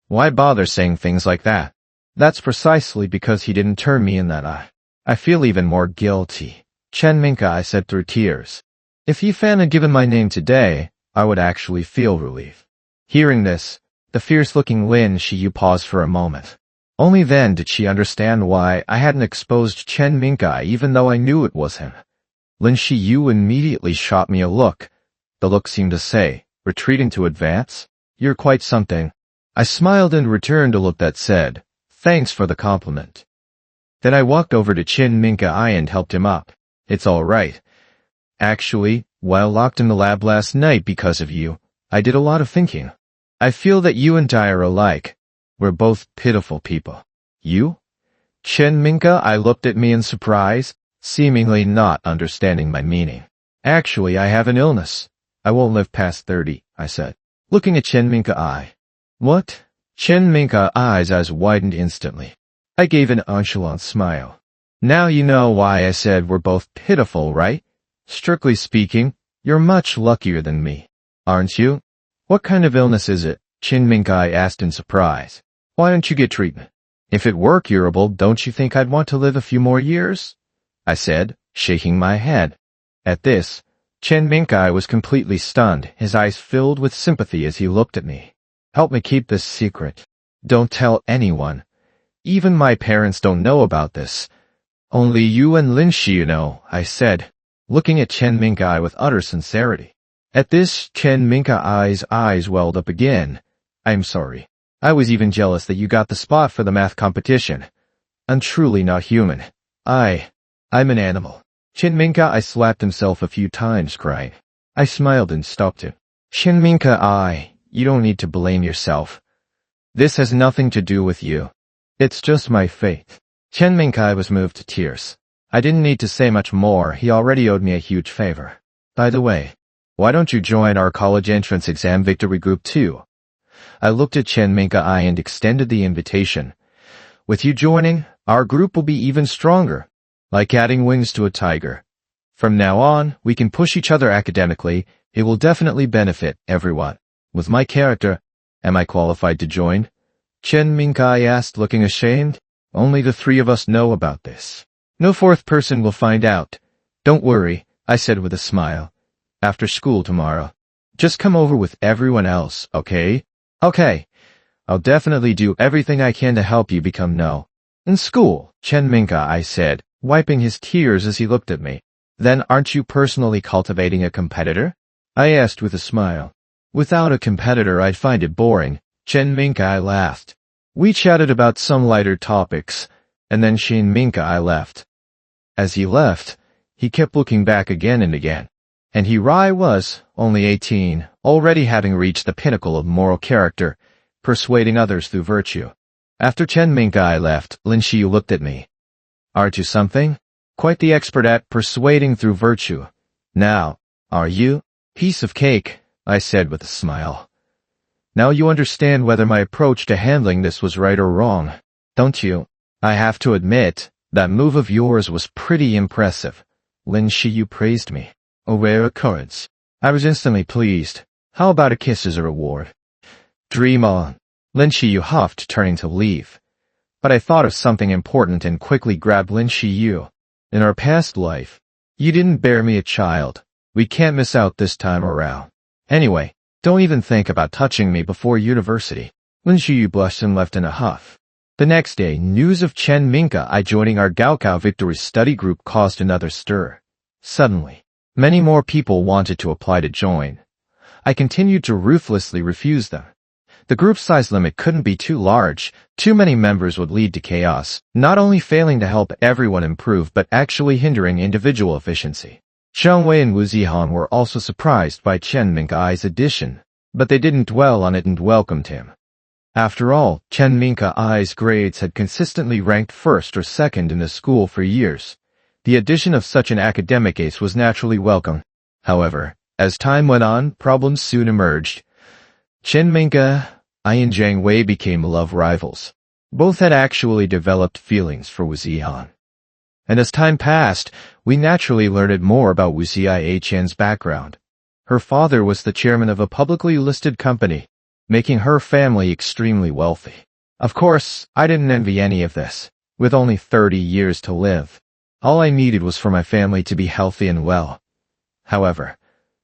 Speaker 1: Why bother saying things like that? That's precisely because he didn't turn me in that I feel even more guilty. Chen Minka, I said through tears. If Yifan had given my name today, I would actually feel relief. Hearing this, the fierce-looking Lin Shiyu paused for a moment. Only then did she understand why I hadn't exposed Chen Minka even though I knew it was him. Lin Shiyu immediately shot me a look. The look seemed to say, retreating to advance? You're quite something. I smiled and returned a look that said, thanks for the compliment. Then I walked over to Chen Minka and helped him up. It's all right. Actually, while locked in the lab last night because of you, I did a lot of thinking. I feel that you and I are alike. We're both pitiful people. You? Chen Minka, I looked at me in surprise, seemingly not understanding my meaning. Actually, I have an illness. I won't live past 30, I said, looking at Chen Minka. What? Chen Minka's eyes widened instantly. I gave an nonchalant smile. Now you know why I said we're both pitiful, right? Strictly speaking, you're much luckier than me, aren't you? What kind of illness is it? Chen Minka asked in surprise. Why don't you get treatment? If it were curable, don't you think I'd want to live a few more years? I said, shaking my head. At this, Chen Minka was completely stunned, his eyes filled with sympathy as he looked at me. Help me keep this secret. Don't tell anyone. Even my parents don't know about this. Only you and Lin Shiyu know, I said, looking at Chen Minka with utter sincerity. At this, Chen Minka's eyes welled up again. I'm sorry. I was even jealous that you got the spot for the math competition. I'm truly not human. I'm an animal. Chen Minka slapped himself a few times, crying. I smiled and stopped him. Chen Minka, you don't need to blame yourself. This has nothing to do with you. It's just my fate. Chen Minka was moved to tears. I didn't need to say much more, he already owed me a huge favor. By the way, why don't you join our college entrance exam victory group too? I looked at Chen Minka and extended the invitation. With you joining, our group will be even stronger, like adding wings to a tiger. From now on, we can push each other academically. It will definitely benefit everyone. With my character, am I qualified to join? Chen Minka asked, looking ashamed. Only the three of us know about this. No fourth person will find out. Don't worry, I said with a smile. After school tomorrow. Just come over with everyone else, okay? Okay. I'll definitely do everything I can to help you become no. In school, Chen Minka, I said, wiping his tears as he looked at me. Then aren't you personally cultivating a competitor? I asked with a smile. Without a competitor I'd find it boring. Chen Minka laughed. We chatted about some lighter topics, and then Chen Minka left. As he left, he kept looking back again and again. And here I was, only 18, already having reached the pinnacle of moral character, persuading others through virtue. After Chen Minka left, Lin Shiyu looked at me. Aren't you something? Quite the expert at persuading through virtue. Now, are you? Piece of cake, I said with a smile. Now you understand whether my approach to handling this was right or wrong, don't you? I have to admit, that move of yours was pretty impressive. Lin Shiyu praised me. A rare occurrence. I was instantly pleased. How about a kiss as a reward? Dream on. Lin Shiyu huffed, turning to leave. But I thought of something important and quickly grabbed Lin Shiyu. In our past life, you didn't bear me a child. We can't miss out this time around. Anyway, don't even think about touching me before university. Lin Shiyu blushed and left in a huff. The next day, news of Chen Minka joining our Gaokao Victory study group caused another stir. Suddenly, many more people wanted to apply to join. I continued to ruthlessly refuse them. The group size limit couldn't be too large. Too many members would lead to chaos, not only failing to help everyone improve but actually hindering individual efficiency. Zhang Wei and Wu Zihan were also surprised by Chen Minka's addition, but they didn't dwell on it and welcomed him. After all, Chen Minka's grades had consistently ranked first or second in the school for years. The addition of such an academic ace was naturally welcome. However, as time went on, problems soon emerged. Chen Minka, I and Jiang Wei became love rivals. Both had actually developed feelings for Wu Ziyan. And as time passed, we naturally learned more about Wu Ziyan's background. Her father was the chairman of a publicly listed company, making her family extremely wealthy. Of course, I didn't envy any of this. With only 30 years to live, all I needed was for my family to be healthy and well. However,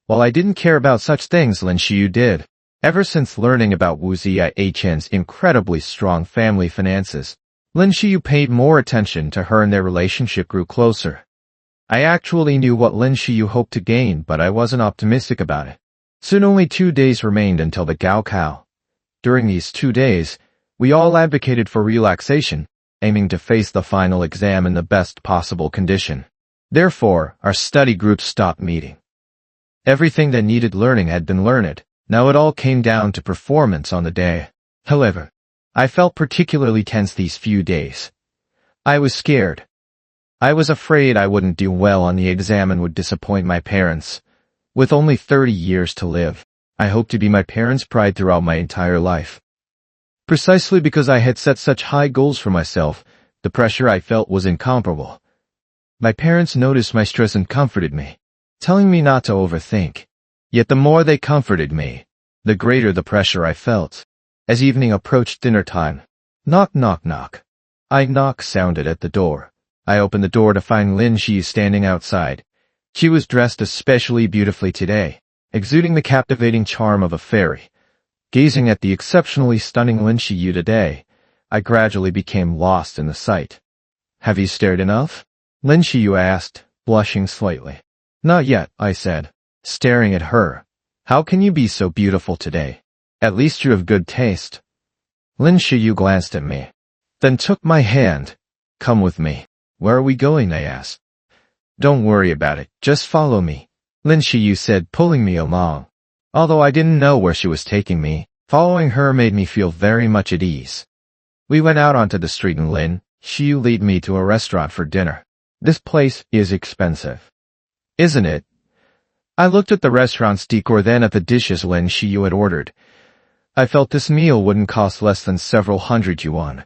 Speaker 1: while I didn't care about such things, Lin Xiyu did. Ever since learning about Wu Ziyan's incredibly strong family finances, Lin Xiyu paid more attention to her and their relationship grew closer. I actually knew what Lin Xiyu hoped to gain, but I wasn't optimistic about it. Soon only 2 days remained until the Gaokao. During these 2 days, we all advocated for relaxation, aiming to face the final exam in the best possible condition. Therefore, our study group stopped meeting. Everything that needed learning had been learned. Now it all came down to performance on the day. However, I felt particularly tense these few days. I was scared. I was afraid I wouldn't do well on the exam and would disappoint my parents. With only 30 years to live, I hoped to be my parents' pride throughout my entire life. Precisely because I had set such high goals for myself, the pressure I felt was incomparable. My parents noticed my stress and comforted me, telling me not to overthink. Yet the more they comforted me, the greater the pressure I felt. As evening approached dinner time, knock knock knock. A knock sounded at the door. I opened the door to find Lin Xiyu standing outside. She was dressed especially beautifully today, exuding the captivating charm of a fairy. Gazing at the exceptionally stunning Lin Xiyu today, I gradually became lost in the sight. Have you stared enough? Lin Xiyu asked, blushing slightly. Not yet, I said, staring at her. How can you be so beautiful today? At least you have good taste. Lin Xiyu glanced at me, then took my hand. Come with me. Where are we going? I asked. Don't worry about it, just follow me, Lin Xiyu said, pulling me along. Although I didn't know where she was taking me, following her made me feel very much at ease. We went out onto the street and Lin Xiyu led me to a restaurant for dinner. This place is expensive, isn't it? I looked at the restaurant's decor, then at the dishes Lin Xiyu had ordered. I felt this meal wouldn't cost less than several hundred yuan.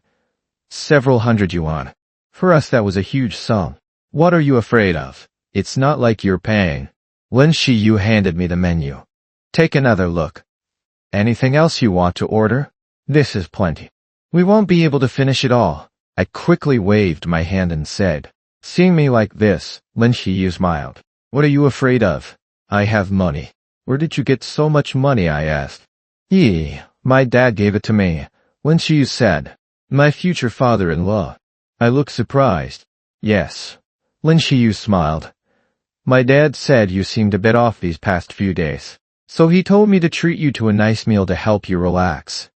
Speaker 1: Several hundred yuan. For us that was a huge sum. What are you afraid of? It's not like you're paying. Lin Xiyu handed me the menu. Take another look. Anything else you want to order? This is plenty. We won't be able to finish it all. I quickly waved my hand and said. Seeing me like this, Lin Xiyu smiled. What are you afraid of? I have money. Where did you get so much money? I asked. My dad gave it to me, Lin Xiyu said. My future father-in-law. I looked surprised. Yes. Lin Xiyu smiled. My dad said you seemed a bit off these past few days. So he told me to treat you to a nice meal to help you relax.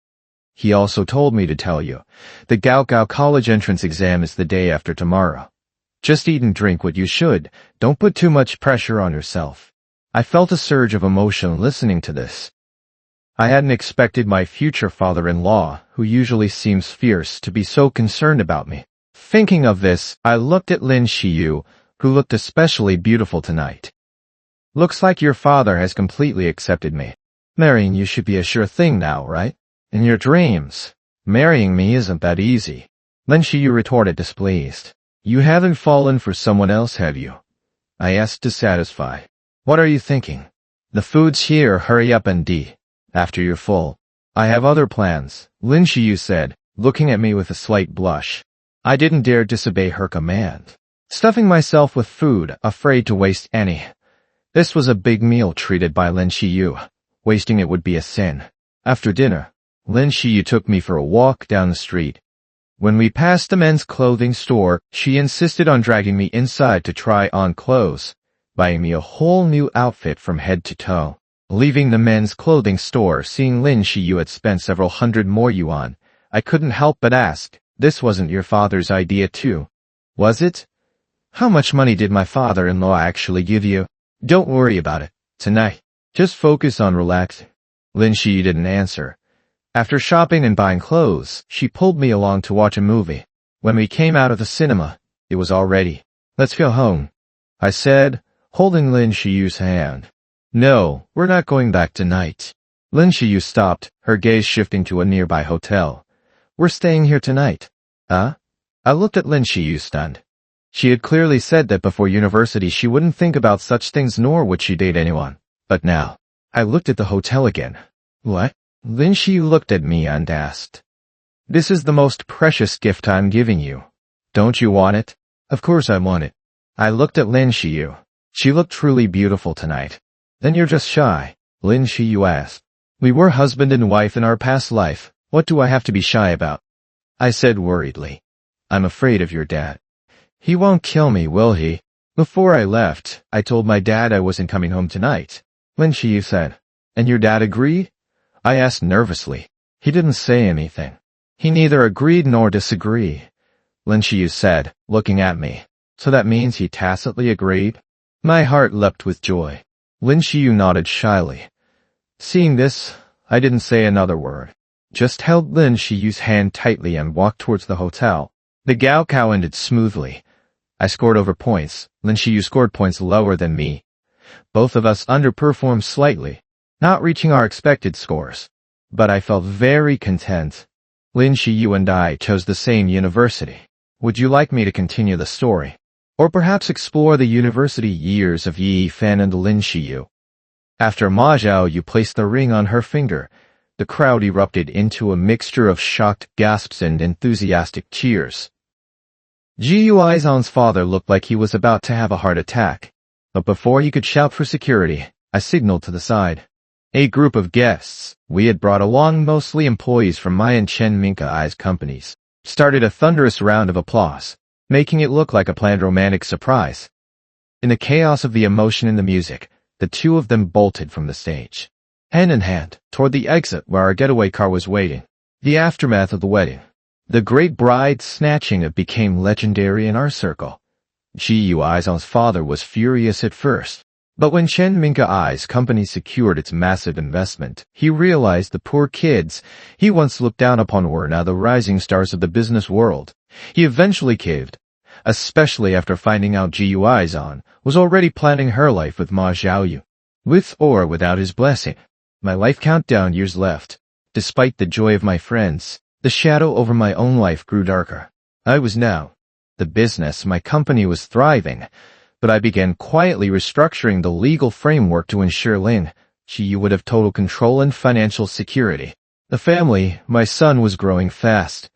Speaker 1: He also told me to tell you, the Gaokao college entrance exam is the day after tomorrow. Just eat and drink what you should, don't put too much pressure on yourself. I felt a surge of emotion listening to this. I hadn't expected my future father-in-law, who usually seems fierce, to be so concerned about me. Thinking of this, I looked at Lin Xiyu, who looked especially beautiful tonight. Looks like your father has completely accepted me. Marrying you should be a sure thing now, right? In your dreams. Marrying me isn't that easy. Lin Xiyu retorted, displeased. You haven't fallen for someone else, have you? I asked, dissatisfied. What are you thinking? The food's here, hurry up and eat. After you're full. I have other plans, Lin Xiyu said, looking at me with a slight blush. I didn't dare disobey her command. Stuffing myself with food, afraid to waste any. This was a big meal treated by Lin Xiyu. Wasting it would be a sin. After dinner, Lin Xiyu took me for a walk down the street. When we passed the men's clothing store, she insisted on dragging me inside to try on clothes, buying me a whole new outfit from head to toe. Leaving the men's clothing store, seeing Lin Xiyu had spent several hundred more yuan, I couldn't help but ask, this wasn't your father's idea too, was it? How much money did my father-in-law actually give you? Don't worry about it. Tonight, just focus on relaxing. Lin Xiyu didn't answer. After shopping and buying clothes, she pulled me along to watch a movie. When we came out of the cinema, it was all ready. Let's go home, I said, holding Lin Xiyu's hand. No, we're not going back tonight. Lin Shiyu stopped, her gaze shifting to a nearby hotel. We're staying here tonight. Huh? I looked at Lin Shiyu stunned. She had clearly said that before university she wouldn't think about such things nor would she date anyone. But now, I looked at the hotel again. What? Lin Shiyu looked at me and asked. This is the most precious gift I'm giving you. Don't you want it? Of course I want it. I looked at Lin Shiyu. She looked truly beautiful tonight. Then you're just shy, Lin Shiyu asked. We were husband and wife in our past life. What do I have to be shy about? I said worriedly. I'm afraid of your dad. He won't kill me, will he? Before I left, I told my dad I wasn't coming home tonight. Lin Shiyu said. And your dad agreed? I asked nervously. He didn't say anything. He neither agreed nor disagreed. Lin Shiyu said, looking at me. So that means he tacitly agreed? My heart leapt with joy. Lin Shiyu nodded shyly. Seeing this, I didn't say another word. Just held Lin Shiyu's hand tightly and walked towards the hotel. The Gaokao ended smoothly. I scored over points. Lin Shiyu scored points lower than me. Both of us underperformed slightly, not reaching our expected scores. But I felt very content. Lin Shiyu and I chose the same university. Would you like me to continue the story? Or perhaps explore the university years of Yi Fan and Lin Shiyu? After Ma Zhaoyu placed the ring on her finger, the crowd erupted into a mixture of shocked gasps and enthusiastic cheers. Ji Yuizhan's father looked like he was about to have a heart attack. But before he could shout for security, I signaled to the side. A group of guests, we had brought along mostly employees from my and Chen Minka-I's companies, started a thunderous round of applause, making it look like a planned romantic surprise. In the chaos of the emotion and the music, the two of them bolted from the stage, hand in hand, toward the exit where our getaway car was waiting. The aftermath of the wedding. The great bride snatching it became legendary in our circle. Ji Yuizhan's father was furious at first. But when Chen Minka-I's company secured its massive investment, he realized the poor kids he once looked down upon were now the rising stars of the business world. He eventually caved, especially after finding out Ji Yuizhan was already planning her life with Ma Zhaoyu. With or without his blessing, my life countdown years left. Despite the joy of my friends, the shadow over my own life grew darker. I was now. The business, my company was thriving. But I began quietly restructuring the legal framework to ensure Lin Shiyu would have total control and financial security. The family, my son, was growing fast.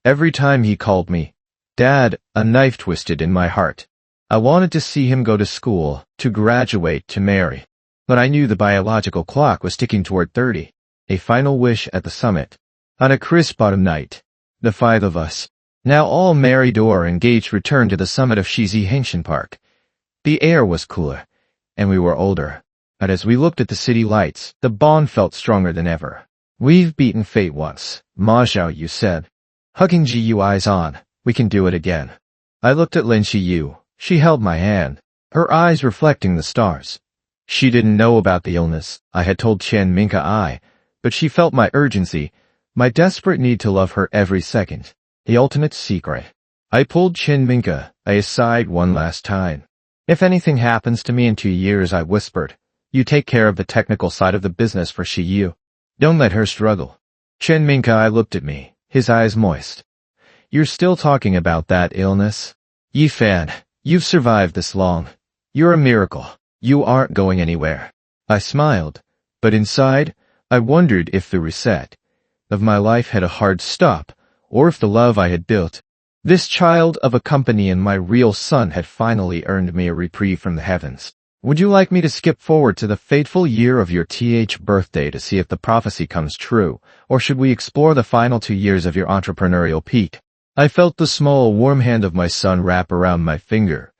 Speaker 1: Every time he called me, Dad, a knife twisted in my heart. I wanted to see him go to school, to graduate, to marry. But I knew the biological clock was ticking toward 30. A final wish at the summit. On a crisp autumn night, the five of us, now all married or engaged, returned to the summit of Shizi Hengtian Park. The air was cooler, and we were older, but as we looked at the city lights, the bond felt stronger than ever. We've beaten fate once, Ma Zhaoyu said. Hugging Ji Yuizhan, we can do it again. I looked at Lin Shiyu. She held my hand, her eyes reflecting the stars. She didn't know about the illness. I had told Chen Minka-I, but she felt my urgency, my desperate need to love her every second. The ultimate secret. I pulled Chen Minka-I aside one last time. If anything happens to me in 2 years, I whispered, you take care of the technical side of the business for Shiyu. Don't let her struggle. Chen Minka-I looked at me, his eyes moist. You're still talking about that illness? Yi Fan, you've survived this long. You're a miracle. You aren't going anywhere. I smiled, but inside, I wondered if the reset of my life had a hard stop, or if the love I had built, this child of a company and my real son, had finally earned me a reprieve from the heavens. Would you like me to skip forward to the fateful year of your birthday to see if the prophecy comes true, or should we explore the final 2 years of your entrepreneurial peak? I felt the small, warm hand of my son wrap around my finger.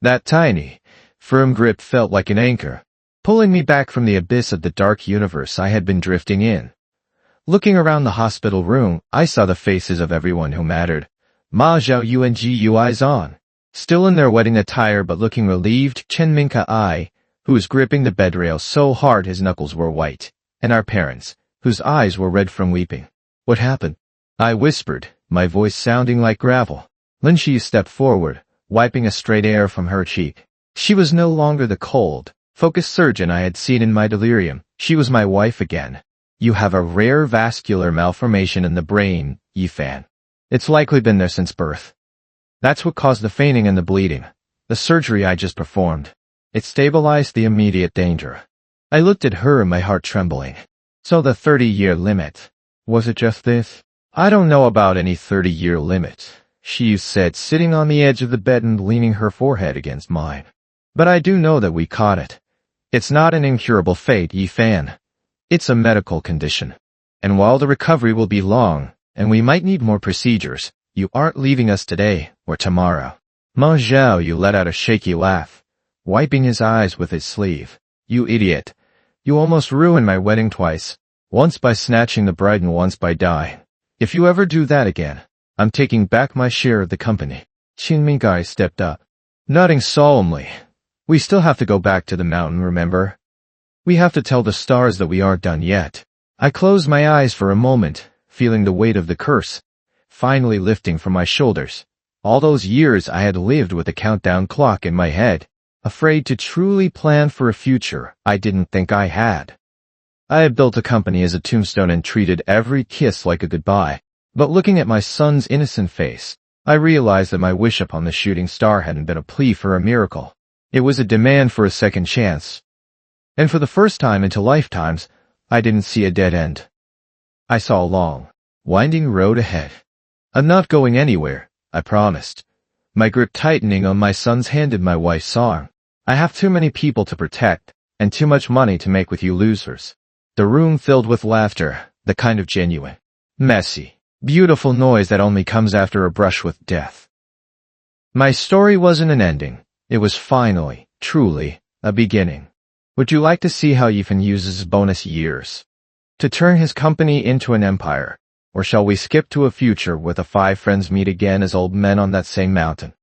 Speaker 1: That tiny, firm grip felt like an anchor, pulling me back from the abyss of the dark universe I had been drifting in. Looking around the hospital room, I saw the faces of everyone who mattered. Ma Zhaoyu and Ji Yuizhan, still in their wedding attire but looking relieved, Chen Minka-I, who was gripping the bedrail so hard his knuckles were white, and our parents, whose eyes were red from weeping. What happened? I whispered, my voice sounding like gravel. Lin Shiyu stepped forward, wiping a straight air from her cheek. She was no longer the cold, focused surgeon I had seen in my delirium. She was my wife again. You have a rare vascular malformation in the brain, Yifan. It's likely been there since birth. That's what caused the fainting and the bleeding. The surgery I just performed. It stabilized the immediate danger. I looked at her, my heart trembling. So the 30-year limit. Was it just this? I don't know about any 30-year limit, she said, sitting on the edge of the bed and leaning her forehead against mine. But I do know that we caught it. It's not an incurable fate, Yifan. It's a medical condition. And while the recovery will be long, and we might need more procedures, you aren't leaving us today or tomorrow. Ma Zhao, you let out a shaky laugh, wiping his eyes with his sleeve. You idiot. You almost ruined my wedding twice, once by snatching the bride and once by dying. If you ever do that again, I'm taking back my share of the company. Qin Mingai stepped up, nodding solemnly. We still have to go back to the mountain, remember? We have to tell the stars that we aren't done yet. I closed my eyes for a moment, feeling the weight of the curse finally lifting from my shoulders. All those years I had lived with a countdown clock in my head, afraid to truly plan for a future I didn't think I had. I had built a company as a tombstone and treated every kiss like a goodbye, but looking at my son's innocent face, I realized that my wish upon the shooting star hadn't been a plea for a miracle. It was a demand for a second chance. And for the first time into lifetimes, I didn't see a dead end. I saw a long, winding road ahead. I'm not going anywhere, I promised, my grip tightening on my son's hand and my wife's arm. I have too many people to protect, and too much money to make with you losers. The room filled with laughter, the kind of genuine, messy, beautiful noise that only comes after a brush with death. My story wasn't an ending. It was finally, truly, a beginning. Would you like to see how Yifan uses bonus years to turn his company into an empire? Or shall we skip to a future where the 5 friends meet again as old men on that same mountain?